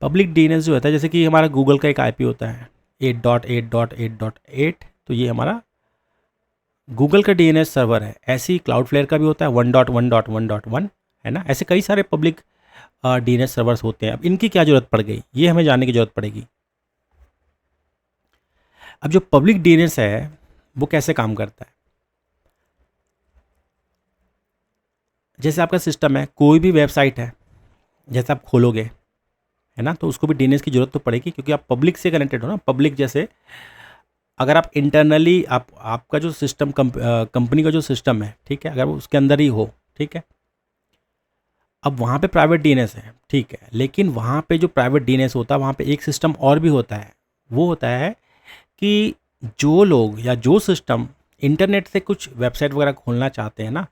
पब्लिक डीएनएस जो होता है, जैसे कि हमारा गूगल का एक आईपी होता है 8.8.8.8, तो ये हमारा गूगल का डीएनएस सर्वर है। ऐसे ही क्लाउडफ्लेयर का भी होता है 1.1.1.1, है ना। ऐसे कई सारे पब्लिक डीएनएस सर्वर्स होते हैं। अब इनकी क्या जरूरत पड़ गई, ये हमें जानने की जरूरत पड़ेगी। अब जो पब्लिक डीएनएस है वो कैसे काम करता है? जैसे आपका सिस्टम है, कोई भी वेबसाइट है, जैसे आप खोलोगे, है ना, तो उसको भी डीएनएस की जरूरत तो पड़ेगी, क्योंकि आप पब्लिक से कनेक्टेड हो ना। पब्लिक जैसे अगर आप इंटरनली आपका जो सिस्टम कंपनी का जो सिस्टम है, ठीक है, अगर वो उसके अंदर ही हो, ठीक है, अब वहाँ पे प्राइवेट डीएनएस है, ठीक है, लेकिन वहाँ पे जो प्राइवेट डीएनएस होता है वहाँ पे एक सिस्टम और भी होता है। वो होता है कि जो लोग या जो सिस्टम इंटरनेट से कुछ वेबसाइट वगैरह खोलना चाहते हैं ना,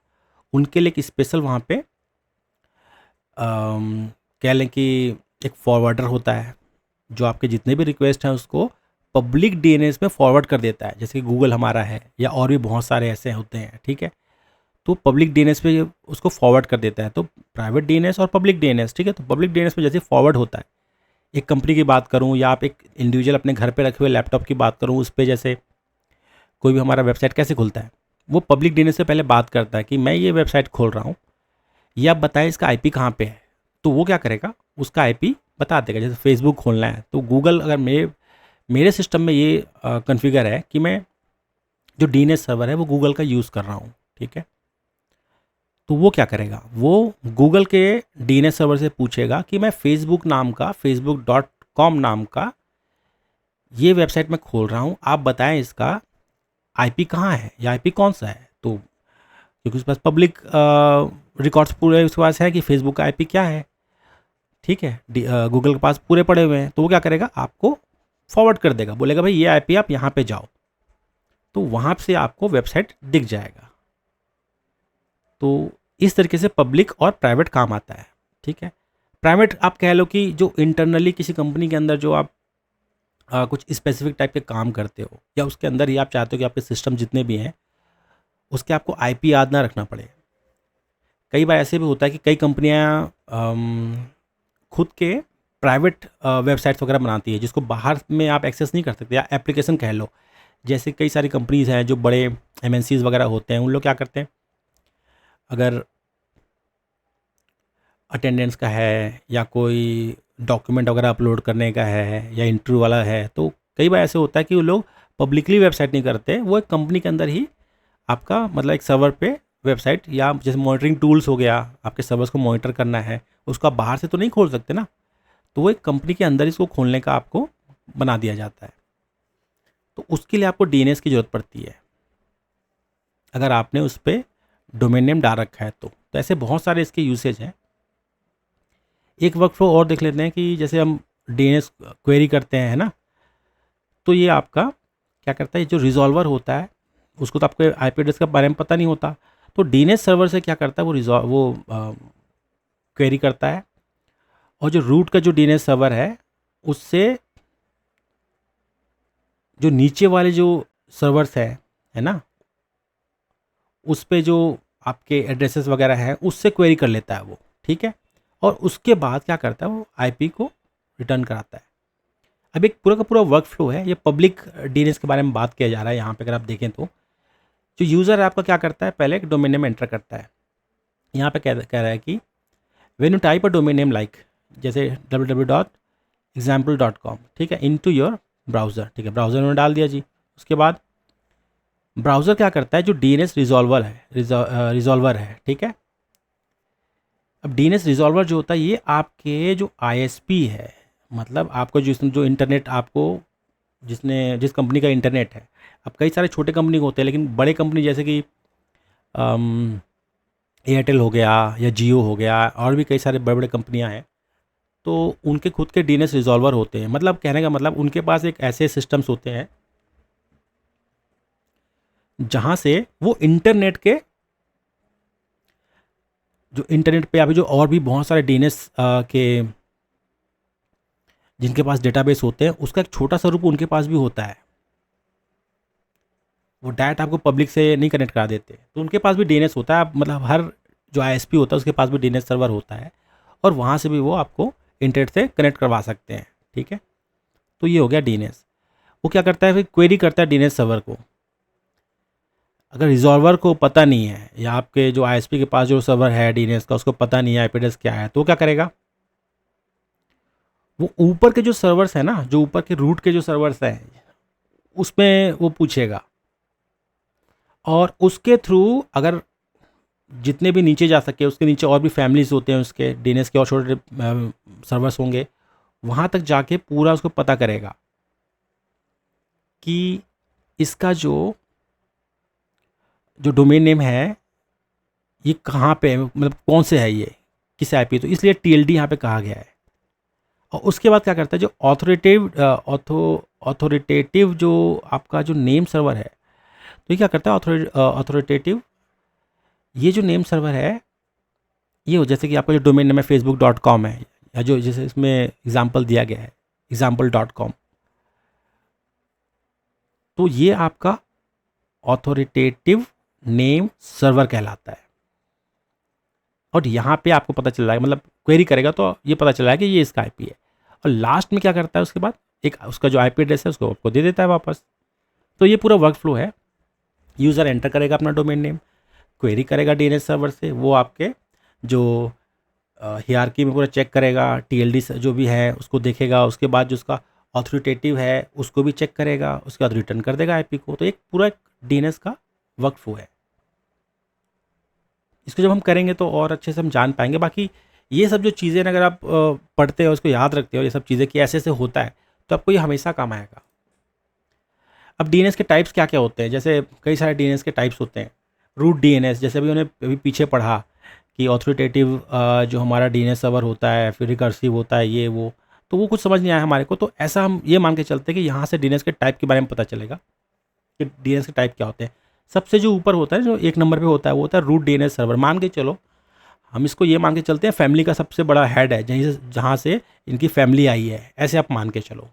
उनके लिए एक स्पेशल वहाँ पे कह लें कि एक फॉरवर्डर होता है, जो आपके जितने भी रिक्वेस्ट हैं उसको पब्लिक डीएनएस में फॉरवर्ड कर देता है, जैसे कि गूगल हमारा है, या और भी बहुत सारे ऐसे होते हैं, ठीक है। तो पब्लिक डीएनएस पे उसको फॉरवर्ड कर देता है। तो प्राइवेट डीएनएस और पब्लिक डीएनएस, ठीक है। तो पब्लिक डीएनएस में जैसे फॉरवर्ड होता है, एक कंपनी की बात करूं या आप एक इंडिविजुअल अपने घर पे रखे हुए लैपटॉप की बात करूं, उस पर जैसे कोई भी हमारा वेबसाइट कैसे खुलता है, वो पब्लिक डीएनएस से पहले बात करता है कि मैं ये वेबसाइट खोल रहा हूँ, ये आप बताएं इसका आईपी कहाँ पे है। तो वो क्या करेगा, उसका आईपी बता देगा। जैसे फेसबुक खोलना है तो गूगल, अगर मेरे सिस्टम में ये कॉन्फ़िगर है कि मैं जो डीएनएस सर्वर है वो गूगल का यूज़ कर रहा हूँ, ठीक है, तो वो क्या करेगा, वो गूगल के डीएनएस सर्वर से पूछेगा कि मैं फेसबुक नाम का, facebook.com नाम का ये वेबसाइट मैं खोल रहा हूँ, आप बताएं इसका आईपी कहाँ है या आईपी कौन सा है। तो क्योंकि उसके पास पब्लिक रिकॉर्ड्स पूरे उसके पास है कि फेसबुक का आईपी क्या है, ठीक है, गूगल के पास पूरे पड़े हुए हैं, तो वो क्या करेगा, आपको फॉरवर्ड कर देगा, बोलेगा भाई ये आईपी आप यहाँ पे जाओ, तो वहाँ से आपको वेबसाइट दिख जाएगा। तो इस तरीके से पब्लिक और प्राइवेट काम आता है, ठीक है। प्राइवेट आप कह लो कि जो इंटरनली किसी कंपनी के अंदर जो आप कुछ स्पेसिफिक टाइप के काम करते हो, या उसके अंदर ही आप चाहते हो कि आपके सिस्टम जितने भी हैं उसके आपको आईपी याद ना रखना पड़े। कई बार ऐसे भी होता है कि कई कंपनियां खुद के प्राइवेट वेबसाइट्स वगैरह बनाती है, जिसको बाहर में आप एक्सेस नहीं कर सकते, या एप्लीकेशन कह लो। जैसे कई सारी कंपनीज हैं जो बड़े एमएनसीज वगैरह होते हैं, उन लोग क्या करते हैं, अगर अटेंडेंस का है या कोई डॉक्यूमेंट वगैरह अपलोड करने का है या इंटरव्यू वाला है, तो कई बार ऐसे होता है कि वो लोग पब्लिकली वेबसाइट नहीं करते, वो एक कंपनी के अंदर ही आपका मतलब एक सर्वर पे वेबसाइट, या जैसे मॉनिटरिंग टूल्स हो गया, आपके सर्वर्स को मॉनिटर करना है, उसको आप बाहर से तो नहीं खोल सकते ना, तो वो एक कंपनी के अंदर इसको खोलने का आपको बना दिया जाता है। तो उसके लिए आपको डीएनएस की ज़रूरत पड़ती है, अगर आपने उस पर डोमेन नेम डाल रखा है तो ऐसे बहुत सारे इसके यूसेज हैं। एक वर्कफ्लो और देख लेते हैं कि जैसे हम डीएनएस क्वेरी करते हैं, है ना, तो ये आपका क्या करता है, जो रिजॉल्वर होता है उसको तो आपको आईपी एड्रेस के बारे में पता नहीं होता, तो डीएनएस सर्वर से क्या करता है, वो क्वेरी करता है, और जो रूट का जो डीएनएस सर्वर है उससे जो नीचे वाले जो सर्वर्स है ना, उस पे जो आपके एड्रेसेस वगैरह हैं उससे क्वेरी कर लेता है वो, ठीक है, और उसके बाद क्या करता है, वो आईपी को रिटर्न कराता है। अब एक पूरा का पूरा वर्क फ्लो है, ये पब्लिक डीएनएस के बारे में बात किया जा रहा है यहाँ पे। अगर आप देखें तो जो यूज़र है आपका क्या करता है, पहले एक डोमेन नेम एंटर करता है, यहाँ पे कह रहा है कि when you type a domain name like जैसे www.example.com, ठीक है, इनटू योर ब्राउज़र, ठीक है, ब्राउज़र में डाल दिया जी। उसके बाद ब्राउज़र क्या करता है, जो डीएनएस रिजॉल्वर है, ठीक है। अब डीएनएस रिजॉल्वर जो होता है ये आपके जो आईएसपी है, मतलब आपको जो इंटरनेट आपको जिस कंपनी का इंटरनेट है, अब कई सारे छोटे कंपनी होते हैं, लेकिन बड़े कंपनी जैसे कि एयरटेल हो गया या जियो हो गया, और भी कई सारे बड़े बड़े कंपनियां हैं, तो उनके खुद के डीएनएस रिजॉल्वर होते हैं। मतलब कहने का मतलब उनके पास एक ऐसे सिस्टम्स होते हैं जहां से वो इंटरनेट पे अभी जो और भी बहुत सारे डीएनएस के जिनके पास डेटाबेस होते हैं, उसका एक छोटा सा रूप उनके पास भी होता है। वो डायरेक्ट आपको पब्लिक से नहीं कनेक्ट करा देते, तो उनके पास भी डीएनएस होता है। मतलब हर जो आईएसपी होता है उसके पास भी डीएनएस सर्वर होता है, और वहाँ से भी वो आपको इंटरनेट से कनेक्ट करवा सकते हैं, ठीक है। तो ये हो गया डीएनएस। वो क्या करता है, फिर क्वेरी करता है डीएनएस सर्वर को। अगर रिजॉल्वर को पता नहीं है, या आपके जो आईएसपी के पास जो सर्वर है डीएनएस का उसको पता नहीं है आईपी एड्रेस क्या है, तो क्या करेगा, वो ऊपर के जो सर्वर्स है ना, जो ऊपर के रूट के जो सर्वर्स हैं, उसमें वो पूछेगा, और उसके थ्रू अगर जितने भी नीचे जा सके, उसके नीचे और भी फैमिलीज होते हैं उसके डीएनएस के, और छोटे सर्वर्स होंगे, वहाँ तक जाके पूरा उसको पता करेगा कि इसका जो डोमेन नेम है ये कहाँ पे है, मतलब कौन से है, ये किस आईपी, तो इसलिए टीएलडी यहाँ पे कहा गया है। और उसके बाद क्या करता है, जो ऑथोरिटेटिव जो आपका जो नेम सर्वर है, तो ये क्या करता है, ऑथोरिटेटिव ये जो नेम सर्वर है, ये हो जैसे कि आपका जो डोमेन नेम है facebook.com है, या जो जैसे इसमें एग्जाम्पल दिया गया है example.com, तो ये आपका ऑथोरिटेटिव नेम सर्वर कहलाता है। और यहाँ पे आपको पता चल जाएगा, मतलब क्वेरी करेगा तो ये पता चल जाएगा कि ये इसका आईपी है। और लास्ट में क्या करता है, उसके बाद एक उसका जो आईपी एड्रेस है उसको आपको दे देता है वापस। तो ये पूरा वर्क फ्लो है। यूज़र एंटर करेगा अपना डोमेन नेम, क्वेरी करेगा डीएनएस सर्वर से, वो आपके जो हियरार्की में पूरा चेक करेगा, टीएलडी जो भी है उसको देखेगा, उसके बाद जो उसका ऑथोरिटेटिव है उसको भी चेक करेगा, उसके बाद रिटर्न कर देगा आईपी को। तो एक पूरा डीएनएस का वर्क फ्लो है। इसको जब हम करेंगे तो और अच्छे से हम जान पाएंगे। बाकी ये सब जो चीज़ें अगर आप पढ़ते हो, उसको याद रखते हो, ये सब चीज़ें कि ऐसे ऐसे होता है, तो आपको ये हमेशा काम आएगा। अब डीएनएस के टाइप्स क्या क्या होते हैं, जैसे कई सारे डीएनएस के टाइप्स होते हैं। रूट डीएनएस, जैसे अभी उन्हें अभी पीछे पढ़ा कि ऑथोरिटेटिव जो हमारा डीएनएस सर्वर होता है, फिर रिकर्सिव होता है, ये वो, तो वो कुछ समझ नहीं आया हमारे को। तो ऐसा हम ये मान के चलते हैं कि यहाँ से डीएनएस के टाइप के बारे में पता चलेगा कि डीएनएस के टाइप क्या होते हैं। सबसे जो ऊपर होता है, जो एक नंबर पे होता है, वो होता है रूट डीएनएस सर्वर। मान के चलो, हम इसको ये मान के चलते हैं फैमिली का सबसे बड़ा हेड है, जहाँ से इनकी फैमिली आई है, ऐसे आप मान के चलो।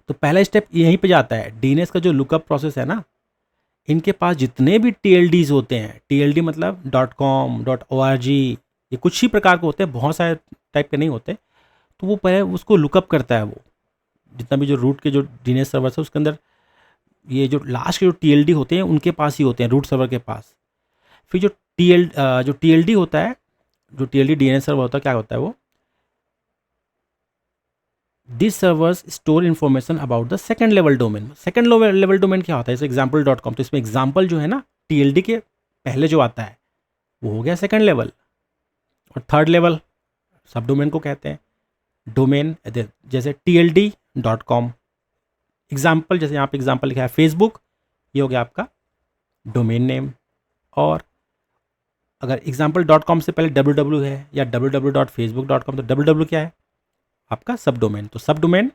तो पहला स्टेप यहीं पे जाता है। डीएनएस का जो लुकअप प्रोसेस है ना, इनके पास जितने भी टीएलडीज होते हैं, टीएलडी मतलब .com .org, ये कुछ ही प्रकार के होते हैं, बहुत सारे टाइप के नहीं होते। तो वो पहले उसको लुकअप करता है, वो जितना भी जो रूट के जो डीएनएस सर्वर है उसके अंदर ये जो लास्ट के जो टीएलडी होते हैं उनके पास ही होते हैं, रूट सर्वर के पास। फिर जो टीएलडी होता है, जो टीएलडी डीएनएस सर्वर होता है, क्या होता है वो, this servers store information about the second level domain. Second level domain क्या होता है, जैसे example.com, तो इसमें एग्जाम्पल जो है ना, टीएलडी के पहले जो आता है वो हो गया सेकंड लेवल। और थर्ड लेवल सब डोमेन को कहते हैं। डोमेन जैसे TLD.com, एग्जाम्पल जैसे यहाँ पे एग्जाम्पल लिखा है फेसबुक, ये हो गया आपका डोमेन नेम। और अगर example.com से पहले www है या www.facebook.com, तो www क्या है, आपका सब डोमेन। तो सब डोमेन,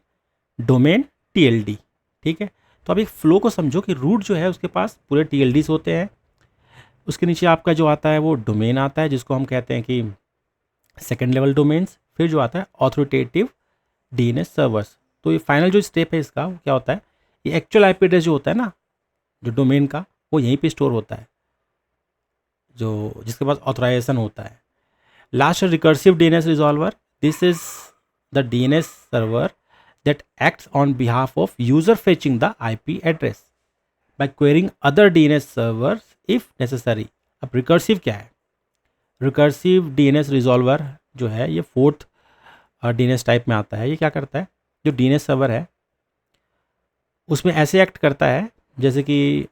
डोमेन, TLD, ठीक है। तो अब एक फ्लो को समझो कि रूट जो है उसके पास पूरे TLDs होते हैं, उसके नीचे आपका जो आता है वो डोमेन आता है, जिसको हम कहते हैं कि सेकेंड लेवल डोमेन्स। फिर जो आता है ऑथोरिटेटिव डीएनएस सर्वर्स। तो ये फाइनल जो स्टेप है इसका, वो क्या होता है, ये एक्चुअल आईपी एड्रेस जो होता है ना, जो डोमेन का, वो यहीं पे स्टोर होता है, जो जिसके पास ऑथराइजेशन होता है। Last recursive DNS resolver, this is the DNS server that acts on behalf of user fetching the IP address by querying other DNS servers if necessary. अब recursive क्या है, रिकर्सिव डीएनएस रिजॉल्वर जो है ये fourth DNS type में आता है। ये क्या करता है, जो डीएनएस सर्वर है उसमें ऐसे एक्ट करता है जैसे कि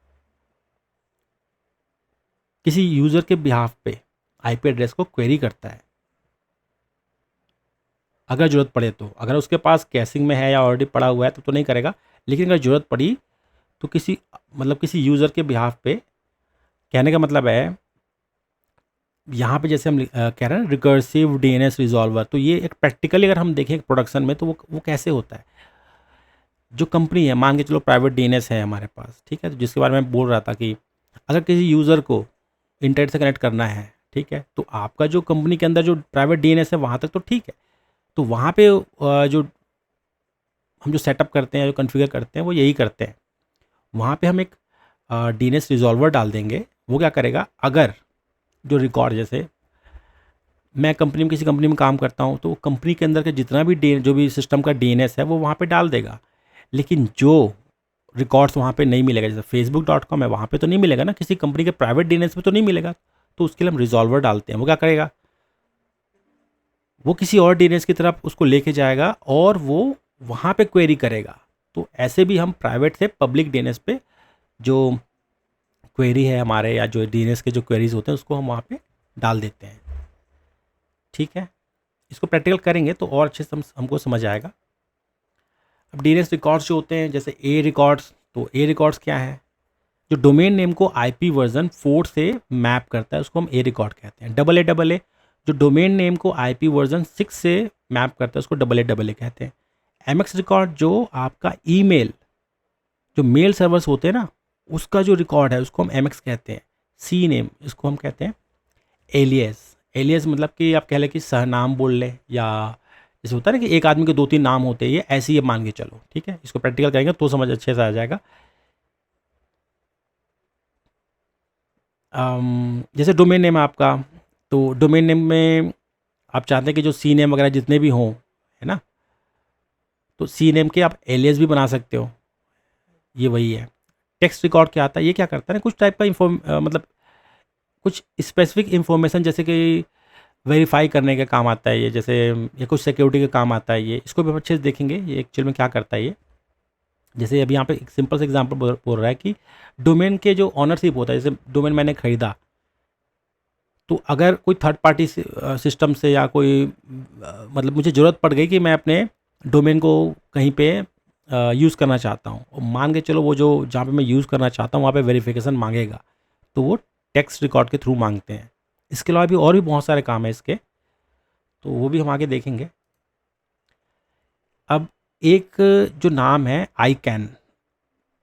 किसी यूज़र के बिहाफ पे आईपी एड्रेस को क्वेरी करता है अगर ज़रूरत पड़े तो। अगर उसके पास कैशिंग में है या ऑलरेडी पड़ा हुआ है तो नहीं करेगा, लेकिन अगर ज़रूरत पड़ी तो किसी यूज़र के बिहाफ पे, कहने का मतलब है यहाँ पे जैसे हम कह रहे हैं रिकर्सिव डीएनएस रिजॉल्वर, तो ये एक प्रैक्टिकली अगर हम देखें प्रोडक्शन में तो वो कैसे होता है। जो कंपनी है, मान के चलो प्राइवेट डीएनएस है हमारे पास, ठीक है, तो जिसके बारे में मैं बोल रहा था कि अगर किसी यूज़र को इंटरनेट से कनेक्ट करना है, ठीक है, तो आपका जो कंपनी के अंदर जो प्राइवेट डीएनएस है वहाँ तक तो ठीक है, तो वहाँ पे जो हम जो सेटअप करते हैं, जो कॉन्फ़िगर करते हैं, वो यही करते हैं। वहाँ पे हम एक डीएनएस रिजॉल्वर डाल देंगे। वो क्या करेगा, अगर जो रिकॉर्ड, जैसे मैं किसी कंपनी में काम करता हूँ तो कंपनी के अंदर के जितना भी जो भी सिस्टम का डीएनएस है वो वहाँ पे डाल देगा, लेकिन जो रिकॉर्ड्स वहाँ पे नहीं मिलेगा, जैसे facebook.com है, वहाँ पे तो नहीं मिलेगा ना, किसी कंपनी के प्राइवेट डीएनएस पे तो नहीं मिलेगा, तो उसके लिए हम रिजॉल्वर डालते हैं। वो क्या करेगा, वो किसी और डीएनएस की तरफ उसको लेके जाएगा और वो वहाँ पे क्वेरी करेगा। तो ऐसे भी हम प्राइवेट से पब्लिक डीएनएस पे जो क्वेरी है हमारे, या जो डीएनएस के जो क्वेरीज होते हैं उसको हम वहाँ पे डाल देते हैं। ठीक है, इसको प्रैक्टिकल करेंगे तो और अच्छे से हमको समझ आएगा। अब डीएनएस रिकॉर्ड्स जो होते हैं, जैसे ए रिकॉर्ड्स, तो ए रिकॉर्ड्स क्या है, जो डोमेन नेम को आईपी वर्जन 4 से मैप करता है उसको हम ए रिकॉर्ड कहते हैं। डबल ए जो डोमेन नेम को आईपी वर्जन 6 से मैप करता है उसको डबल ए कहते हैं। एमएक्स रिकॉर्ड जो आपका ईमेल, जो मेल सर्वर्स होते हैं ना, उसका जो रिकॉर्ड है उसको हम एमएक्स कहते हैं। सी नेम, इसको हम कहते हैं एलियस। एलियस मतलब कि आप कह लें कि सहनाम बोल लें, या जैसे होता है ना कि एक आदमी के 2-3 नाम होते हैं, ये ऐसे ही मान के चलो। ठीक है, इसको प्रैक्टिकल करेंगे तो समझ अच्छे से आ जाएगा। जैसे डोमेन नेम आपका, तो डोमेन नेम में आप चाहते हैं कि जो सी नेम वगैरह जितने भी हों, है ना, तो सी नेम के आप एलियस भी बना सकते हो। ये वही है। टेक्स्ट रिकॉर्ड क्या आता है, ये क्या करता है ना, कुछ टाइप का मतलब कुछ स्पेसिफिक इंफॉर्मेशन, जैसे कि वेरीफाई करने का काम आता है ये, जैसे ये कुछ सिक्योरिटी का काम आता है ये। इसको भी हम अच्छे से देखेंगे ये एक्चुअल में क्या करता है ये। जैसे अभी यहाँ पे एक सिंपल सा एग्जांपल बोल रहा है कि डोमेन के जो ऑनरशिप होता है, जैसे डोमेन मैंने खरीदा, तो अगर कोई थर्ड पार्टी सिस्टम से या कोई मतलब मुझे ज़रूरत पड़ गई कि मैं अपने डोमेन को कहीं पे यूज़ करना चाहता हूँ, और मान के चलो वो जो जहाँ पे मैं यूज़ करना चाहता हूँ वहाँ पे वेरिफिकेशन मांगेगा, तो वो टेक्स्ट रिकॉर्ड के थ्रू मांगते हैं। इसके अलावा भी और भी बहुत सारे काम है इसके, तो वो भी हम आगे देखेंगे। अब एक जो नाम है आईकैन,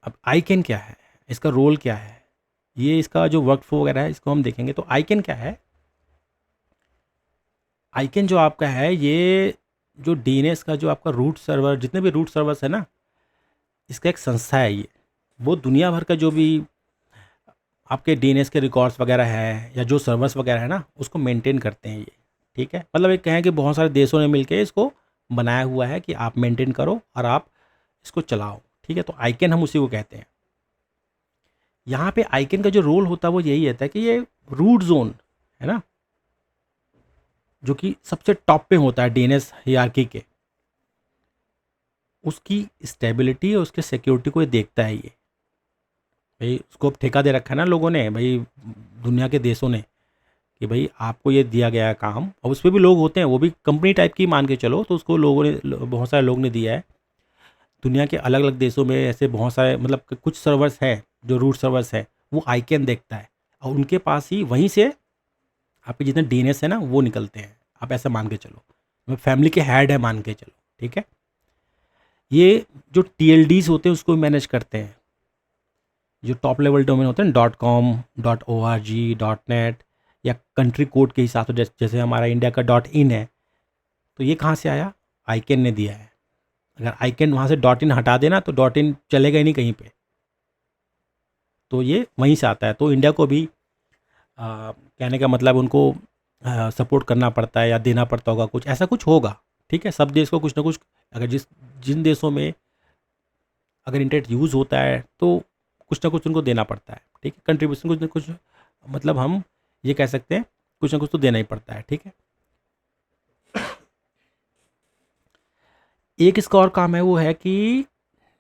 अब आईकैन क्या है, इसका रोल क्या है, ये इसका जो वर्क फ्लो वगैरह है इसको हम देखेंगे। तो आईकैन क्या है, आईकैन जो आपका है, ये जो डीएनएस का जो आपका रूट सर्वर, जितने भी रूट सर्वर्स है ना, इसका एक संस्था है ये। वो दुनिया भर का जो भी आपके डीएनएस के रिकॉर्ड्स वगैरह है या जो सर्वर्स वगैरह है ना, उसको मेंटेन करते हैं ये। ठीक है, मतलब एक कहें कि बहुत सारे देशों ने मिलकर इसको बनाया हुआ है कि आप मेंटेन करो और आप इसको चलाओ। ठीक है, तो आईकैन हम उसी को कहते हैं। यहाँ पे आईकैन का जो रोल होता है वो यही रहता है कि ये रूट जोन है ना, जो कि सबसे टॉप पे होता है डीएनएस हियरार्की के, उसकी स्टेबिलिटी और उसके सिक्योरिटी को ये देखता है ये। भाई उसको ठेका दे रखा है ना लोगों ने, भाई दुनिया के देशों ने, कि भाई आपको ये दिया गया है काम, और उस पर भी लोग होते हैं, वो भी कंपनी टाइप की मान के चलो, तो उसको लोगों ने, बहुत सारे लोग ने दिया है। दुनिया के अलग अलग देशों में ऐसे बहुत सारे, मतलब कुछ सर्वर्स है जो रूट सर्वर्स है, वो आईकैन देखता है, और उनके पास ही वहीं से आपके जितने डीएनएस है ना वो निकलते हैं। आप ऐसा मान के चलो, मैं फैमिली के हेड है मान के चलो। ठीक है, ये जो टीएलडीज होते हैं उसको मैनेज करते हैं, जो टॉप लेवल डोमेन होते हैं .com .org .net या कंट्री कोड के हिसाब से, जैसे हमारा इंडिया का .in है, तो ये कहाँ से आया, आईकैन ने दिया है। अगर आईकैन वहाँ से .in हटा देना तो .in चलेगा ही नहीं कहीं पे, तो ये वहीं से आता है। तो इंडिया को भी कहने का मतलब उनको सपोर्ट करना पड़ता है या देना पड़ता होगा, कुछ ऐसा कुछ होगा। ठीक है, सब देश को कुछ ना कुछ, अगर जिन देशों में अगर इंटरनेट यूज़ होता है तो कुछ ना कुछ उनको देना पड़ता है। ठीक है, कंट्रीब्यूशन कुछ ना कुछ, मतलब हम ये कह सकते हैं कुछ ना कुछ तो देना ही पड़ता है, ठीक है। एक इसका और काम है, वो है कि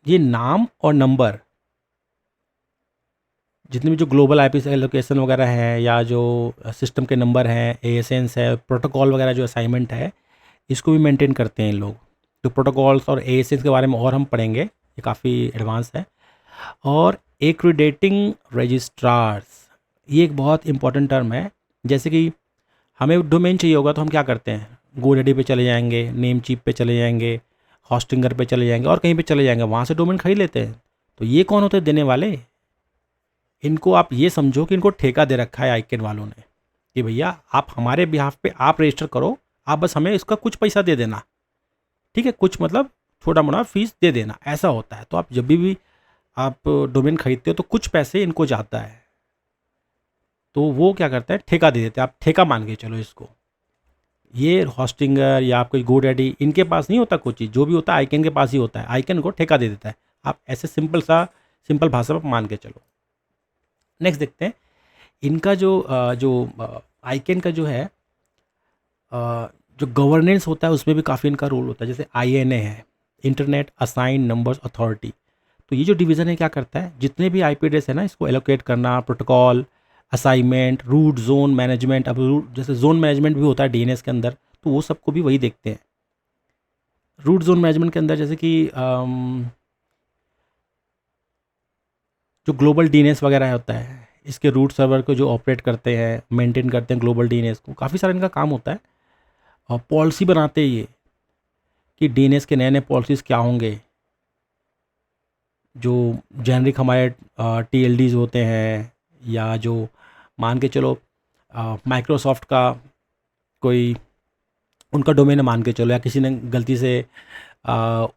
ये नाम और नंबर, जितने भी जो ग्लोबल आईपी लोकेशन वगैरह है या जो सिस्टम के नंबर हैं, एएसएनस है, प्रोटोकॉल वगैरह जो असाइनमेंट है, इसको भी मेंटेन करते हैं इन लोग। तो प्रोटोकॉल्स और एएसएनस के बारे में और हम पढ़ेंगे, ये काफ़ी एडवांस है। और एक्रीडेटिंग रजिस्ट्रार्स, ये एक बहुत इंपॉर्टेंट टर्म है। जैसे कि हमें डोमेन चाहिए होगा तो हम क्या करते हैं, गोडैडी पे चले जाएंगे, नेम चीप पे चले जाएंगे, हॉस्टिंगर पे चले जाएंगे और कहीं पे चले जाएंगे, वहाँ से डोमेन खरीद लेते हैं। तो ये कौन होते हैं देने वाले? इनको आप ये समझो कि इनको ठेका दे रखा है आइकन वालों ने कि भैया आप हमारे बिहाफ पे आप रजिस्टर करो, आप बस हमें इसका कुछ पैसा दे देना, ठीक है, कुछ मतलब छोटा मोटा फीस दे देना, ऐसा होता है। तो आप जब भी आप डोमेन खरीदते हो तो कुछ पैसे इनको जाता है, तो वो क्या करते हैं, ठेका दे देते हैं। आप ठेका मान के चलो इसको। ये हॉस्टिंगर या आपको गोडैडी, इनके पास नहीं होता कुछ चीज़, जो भी होता है आइकन के पास ही होता है, आइकन को ठेका दे देता है। आप ऐसे सिंपल भाषा में मान के चलो। नेक्स्ट देखते हैं इनका जो आइकन का जो है जो गवर्नेंस होता है उसमें भी काफ़ी इनका रोल होता है। जैसे INA है, इंटरनेट असाइन नंबर्स अथॉरिटी। तो ये जो डिवीज़न है क्या करता है, जितने भी IP एड्रेस है ना, इसको एलोकेट करना, protocol, assignment, root, zone management. अब रूट जैसे जोन मैनेजमेंट भी होता है DNS के अंदर, तो वो सबको भी वही देखते हैं। रूट जोन मैनेजमेंट के अंदर जैसे कि जो ग्लोबल DNS वगैरह होता है, इसके रूट सर्वर को जो ऑपरेट करते हैं, मेंटेन करते हैं ग्लोबल DNS को, काफ़ी सारा इनका काम होता है। और पॉलिसी बनाते हैं ये कि DNS के नए नए पॉलिसीज़ क्या होंगे, जो जेनरिक हमारे TLDs होते हैं, या जो मान के चलो माइक्रोसॉफ्ट का कोई उनका डोमेन मान के चलो, या किसी ने गलती से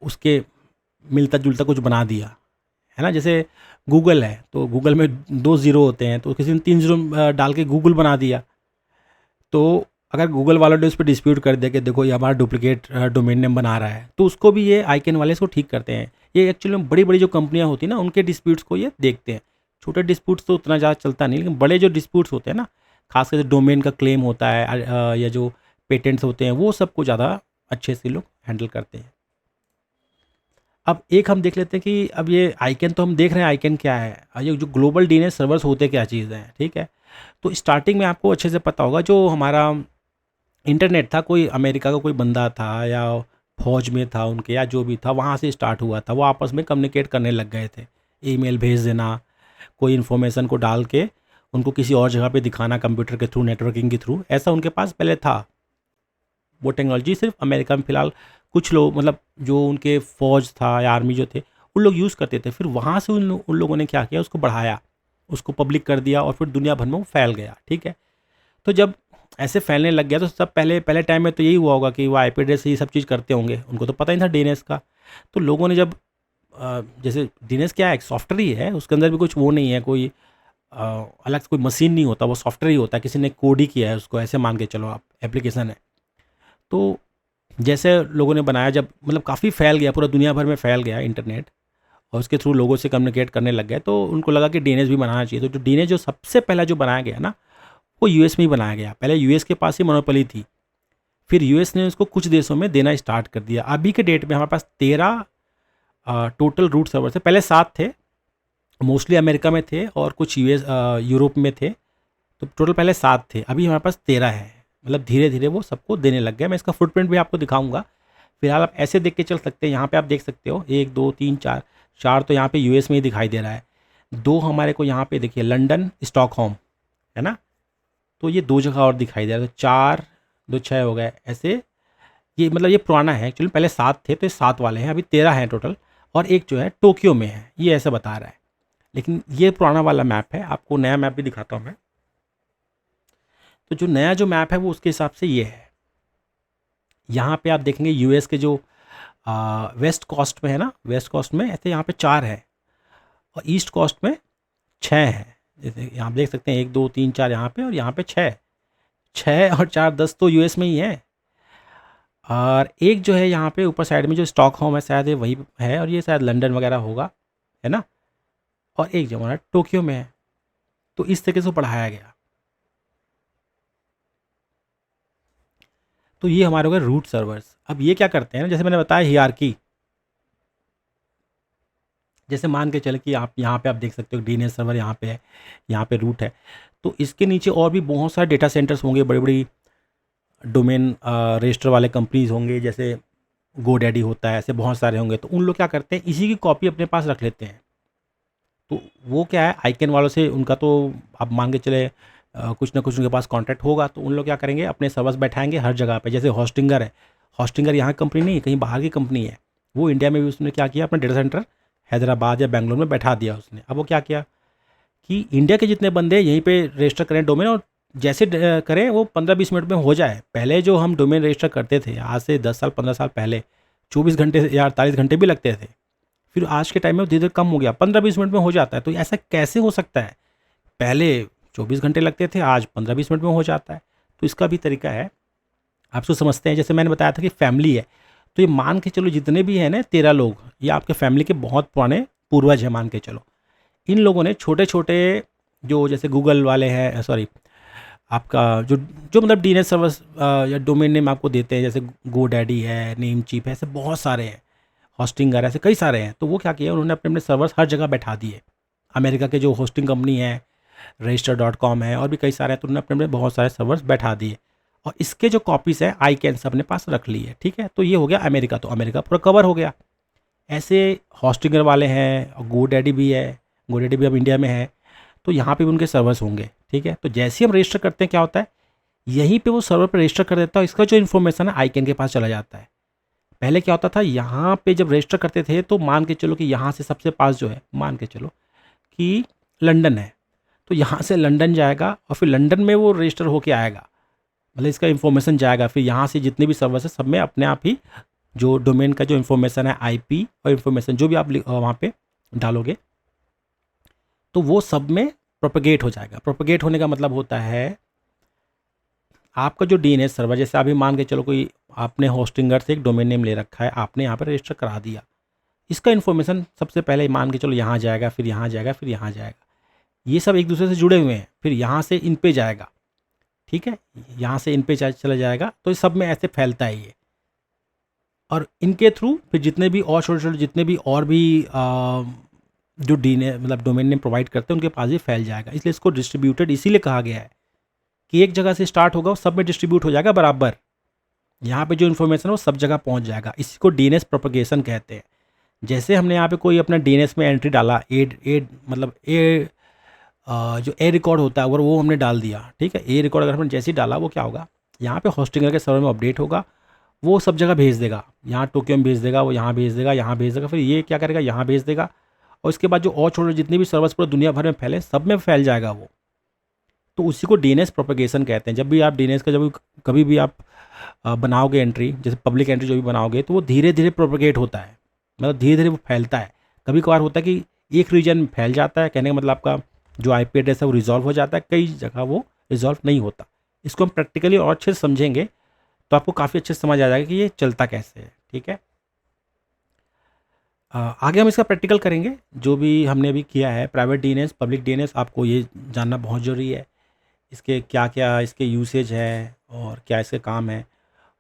उसके मिलता जुलता कुछ बना दिया है ना। जैसे गूगल है तो गूगल में 2 ज़ीरो होते हैं, तो किसी ने 3 ज़ीरो डाल के गूगल बना दिया, तो अगर गूगल वालों ने उस पर डिस्प्यूट कर दिया कि देखो ये हमारा डुप्लीकेट डोमेन नेम बना रहा है, तो उसको भी ये आइकन वाले इसको ठीक करते हैं। ये एक्चुअली में बड़ी बड़ी जो कंपनियां होती हैं ना, उनके डिस्प्यूट्स को ये देखते हैं। छोटे डिस्प्यूट्स तो उतना ज़्यादा चलता नहीं, लेकिन बड़े जो डिस्प्यूट्स होते हैं ना, खासकर जो डोमेन का क्लेम होता है या जो पेटेंट्स होते हैं, वो सबको ज़्यादा अच्छे से लोग हैंडल करते हैं। अब एक हम देख लेते हैं कि अब ये आइकन तो हम देख रहे हैं आइकन क्या है, और ये जो ग्लोबल DNS सर्वर्स होते क्या चीज़ हैं, ठीक है। तो स्टार्टिंग में आपको अच्छे से पता होगा, जो हमारा इंटरनेट था, कोई अमेरिका का कोई बंदा था या फौज में था उनके, या जो भी था, वहाँ से स्टार्ट हुआ था। वो आपस में कम्युनिकेट करने लग गए थे, ईमेल भेज देना, कोई इन्फॉर्मेशन को डाल के उनको किसी और जगह पे दिखाना, कंप्यूटर के थ्रू, नेटवर्किंग के थ्रू, ऐसा उनके पास पहले था। वो टेक्नोलॉजी सिर्फ अमेरिका में फ़िलहाल कुछ लोग, मतलब जो उनके फ़ौज था या आर्मी जो थे, उन लोग यूज़ करते थे। फिर वहाँ से उन लोगों ने क्या किया, उसको बढ़ाया, उसको पब्लिक कर दिया, और फिर दुनिया भर में वो फैल गया, ठीक है। तो जब ऐसे फैलने लग गया, तो सब पहले टाइम में तो यही हुआ होगा कि वो IP एड्रेस से ये सब चीज़ करते होंगे, उनको तो पता ही था DNS का। तो लोगों ने जब जैसे DNS क्या है, एक सॉफ्टवेयर ही है, उसके अंदर भी कुछ वो नहीं है, कोई अलग से कोई मशीन नहीं होता, वो सॉफ्टवेयर ही होता है, किसी ने कोड ही किया है उसको, ऐसे मान के चलो आप, एप्लीकेशन है। तो जैसे लोगों ने बनाया, जब मतलब काफ़ी फैल गया, पूरा दुनिया भर में फैल गया इंटरनेट, और उसके थ्रू लोगों से कम्युनिकेट करने लग गए, तो उनको लगा कि DNS भी बनाना चाहिए। तो जो DNS जो सबसे पहला जो बनाया गया ना, वो US में ही बनाया गया। पहले US के पास ही मोनोपोली थी, फिर US ने उसको कुछ देशों में देना स्टार्ट कर दिया। अभी के डेट में हमारे पास 13 टोटल रूट सर्वर थे। पहले 7 थे, मोस्टली अमेरिका में थे और कुछ यूरोप में थे। तो टोटल पहले 7 थे, अभी हमारे पास 13 है। मतलब धीरे धीरे वो सबको देने लग गया। मैं इसका फुटप्रिंट भी आपको दिखाऊंगा। फिलहाल आप ऐसे देख के चल सकते हैं, यहाँ पे आप देख सकते हो 1 2 3 4 4 तो यहाँ पे US में ही दिखाई दे रहा है। 2 हमारे को यहाँ पे देखिए, लंदन, स्टॉकहोम, है ना। तो ये 2 जगह और दिखाई दे रहा है, तो 4 2 6 हो गए ऐसे। ये मतलब ये पुराना है एक्चुअली, पहले 7 थे, तो ये 7 वाले हैं, अभी 13 हैं टोटल। और एक जो है टोक्यो में है, ये ऐसा बता रहा है। लेकिन ये पुराना वाला मैप है, आपको नया मैप भी दिखाता हूँ मैं। तो जो नया जो मैप है वो उसके हिसाब से ये है। यहाँ पे आप देखेंगे US के जो वेस्ट कोस्ट में है ना, वेस्ट कोस्ट में ऐसे यहाँ पे 4 है, और ईस्ट कोस्ट में 6 है। जैसे यहाँ देख सकते हैं 1 2 3 4 यहाँ पे, और यहाँ पे 6 6 और 4 10 तो US में ही है। और एक जो है यहाँ पे ऊपर साइड में जो स्टॉकहोम है, शायद ये वही है, और ये शायद लंदन वगैरह होगा, है ना। और एक जो हमारा टोक्यो में है। तो इस तरीके से पढ़ाया गया। तो ये हमारे हो गए रूट सर्वर्स। अब ये क्या करते हैं ना, जैसे मैंने बताया हियरार्की, जैसे मान के चले कि आप यहाँ पे आप देख सकते हो डीएनएस सर्वर यहाँ पे है, यहाँ पे रूट है, तो इसके नीचे और भी बहुत सारे डेटा सेंटर्स होंगे, बड़ी बड़ी डोमेन रजिस्टर वाले कंपनीज होंगे, जैसे गोडैडी होता है, ऐसे बहुत सारे होंगे। तो उन लोग क्या करते हैं, इसी की कॉपी अपने पास रख लेते हैं। तो वो क्या है, आइकन वालों से उनका तो आप मान के चले कुछ ना कुछ उनके पास कॉन्टैक्ट होगा, तो उन लोग क्या करेंगे, अपने सर्वर्स बैठाएंगे हर जगह पे। जैसे हॉस्टिंगर है, हॉस्टिंगर यहाँ कंपनी नहीं, कहीं बाहर की कंपनी है, वो इंडिया में भी उसने क्या किया, अपना डेटा सेंटर हैदराबाद या बेंगलोर में बैठा दिया उसने। अब वो क्या किया कि इंडिया के जितने बंदे यहीं पे रजिस्टर करें डोमेन, और जैसे करें वो 15-20 मिनट में हो जाए। पहले जो हम डोमेन रजिस्टर करते थे, आज से 10 साल 15 साल पहले, 24 घंटे या 48 घंटे भी लगते थे। फिर आज के टाइम में धीरे धीरे कम हो गया, 15-20 मिनट में हो जाता है। तो ऐसा कैसे हो सकता है, पहले 24 घंटे लगते थे, आज 15-20 मिनट में हो जाता है। तो इसका भी तरीका है, आप इसको समझते हैं। जैसे मैंने बताया था कि फैमिली है, तो ये मान के चलो जितने भी हैं ना 13 लोग, ये आपके फैमिली के बहुत पुराने पूर्वज हैं मान के चलो। इन लोगों ने छोटे छोटे, जो जैसे गूगल वाले हैं, सॉरी, आपका जो जो मतलब डीएनएस सर्विस या डोमेन नेम आपको देते हैं, जैसे गोडैडी है, नेम चीप है, ऐसे बहुत सारे हैं, होस्टिंगर ऐसे कई सारे हैं। तो वो क्या किया, उन्होंने अपने अपने सर्वर्स हर जगह बैठा दिए। अमेरिका के जो होस्टिंग कंपनी है, रजिस्टर.com है, और भी कई सारे हैं, तो उन्होंने अपने अपने बहुत सारे सर्वर्स बैठा दिए। और इसके जो कॉपीज़ हैं आईकैन अपने पास रख ली है, ठीक है। तो ये हो गया अमेरिका, तो अमेरिका पूरा कवर हो गया। ऐसे हॉस्टिंगर वाले हैं, और गोडैडी भी है, गोडैडी भी अब इंडिया में है, तो यहाँ पे भी उनके सर्वर्स होंगे, ठीक है। तो जैसे ही हम रजिस्टर करते हैं क्या होता है, यहीं पे वो सर्वर पर रजिस्टर कर देता है, इसका जो इन्फॉर्मेशन है आईकैन के पास चला जाता है। पहले क्या होता था, यहाँ पे जब रजिस्टर करते थे तो मान के चलो कि यहाँ से सबसे पास जो है, मान के चलो कि लंदन है, तो यहाँ से लंदन जाएगा और फिर लंदन में वो रजिस्टर होके आएगा, मतलब इसका इन्फॉर्मेशन जाएगा। फिर यहाँ से जितने भी सर्वर्स है सब में अपने आप ही जो डोमेन का जो इन्फॉर्मेशन है, आईपी और इन्फॉर्मेशन जो भी आप वहाँ पे डालोगे, तो वो सब में प्रोपेगेट हो जाएगा। प्रोपेगेट होने का मतलब होता है, आपका जो डीएनएस सर्वर, जैसे अभी मान के चलो कोई आपने होस्टिंगर से एक डोमेन नेम ले रखा है, आपने यहाँ पर रजिस्टर करा दिया, इसका इन्फॉर्मेशन सबसे पहले मान के चलो यहाँ जाएगा, फिर यहाँ जाएगा, फिर यहाँ जाएगा। ये सब एक दूसरे से जुड़े हुए हैं, फिर यहाँ से इन पे जाएगा, ठीक है, यहाँ से इन पे चला जाएगा। तो इस सब में ऐसे फैलता है ये, और इनके थ्रू फिर जितने भी और छोटे छोटे जितने भी और भी जो डीएनए मतलब डोमेन नेम प्रोवाइड करते हैं उनके पास ही फैल जाएगा। इसलिए इसको डिस्ट्रीब्यूटेड इसीलिए कहा गया है कि एक जगह से स्टार्ट होगा, वो सब में डिस्ट्रीब्यूट हो जाएगा बराबर। यहाँ पे जो इन्फॉर्मेशन है वो सब जगह पहुँच जाएगा। इसी को डीएनएस प्रोपगेशन कहते हैं। जैसे हमने यहाँ पे कोई अपना डीएनएस में एंट्री डाला, एड मतलब जो ए रिकॉर्ड होता है, अगर वो हमने डाल दिया, ठीक है, ए रिकॉर्ड अगर हमने जैसे ही डाला, वो क्या होगा, यहाँ पे होस्टिंगर के सर्वर में अपडेट होगा, वो सब जगह भेज देगा। यहाँ टोक्यो में भेज देगा, वो यहाँ भेज देगा, यहाँ भेज देगा, फिर ये क्या करेगा, यहाँ भेज देगा, और इसके बाद जो और छोटे जितने भी सर्वर्स पूरे दुनिया भर में फैले, सब में फैल जाएगा वो। तो उसी को डीएनएस प्रोपगेशन कहते हैं। जब भी आप डीएनएस का जब कभी भी आप बनाओगे एंट्री, जैसे पब्लिक एंट्री जो भी बनाओगे, तो वो धीरे धीरे प्रोपगेट होता है, मतलब धीरे धीरे वो फैलता है। कभी कभार होता है कि एक रीजन में फैल जाता है, कहने का मतलब आपका जो आईपी एड्रेस है वो रिजॉल्व हो जाता है, कई जगह वो रिजॉल्व नहीं होता। इसको हम प्रैक्टिकली और अच्छे से समझेंगे तो आपको काफ़ी अच्छे से समझ आ जाएगा कि ये चलता कैसे है, ठीक है। आगे हम इसका प्रैक्टिकल करेंगे, जो भी हमने अभी किया है, प्राइवेट डीएनएस, पब्लिक डीएनएस, आपको ये जानना बहुत ज़रूरी है। इसके क्या क्या इसके यूसेज है और क्या इसके काम है,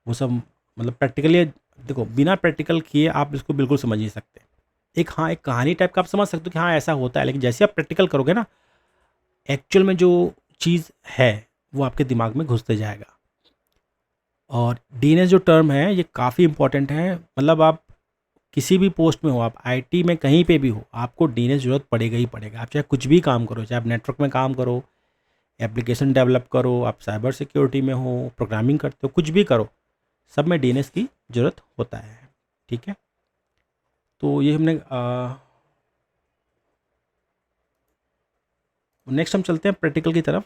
वो सब मतलब प्रैक्टिकली देखो, बिना प्रैक्टिकल किए आप इसको बिल्कुल समझ नहीं सकते। एक हाँ, एक कहानी टाइप का आप समझ सकते हो कि हाँ ऐसा होता है, लेकिन जैसे आप प्रैक्टिकल करोगे ना, एक्चुअल में जो चीज़ है वो आपके दिमाग में घुसते जाएगा। और डीएनएस जो टर्म है ये काफ़ी इंपॉर्टेंट है, मतलब आप किसी भी पोस्ट में हो, आप आईटी में कहीं पे भी हो, आपको डीएनएस ज़रूरत पड़ेगा ही पड़ेगा। आप चाहे कुछ भी काम करो, चाहे आप नेटवर्क में काम करो, एप्लीकेशन डेवलप करो, आप साइबर सिक्योरिटी में हो, प्रोग्रामिंग करते हो, कुछ भी करो, सब में डीएनएस की ज़रूरत होता है, ठीक है। तो ये हमने नेक्स्ट हम चलते हैं प्रैक्टिकल की तरफ।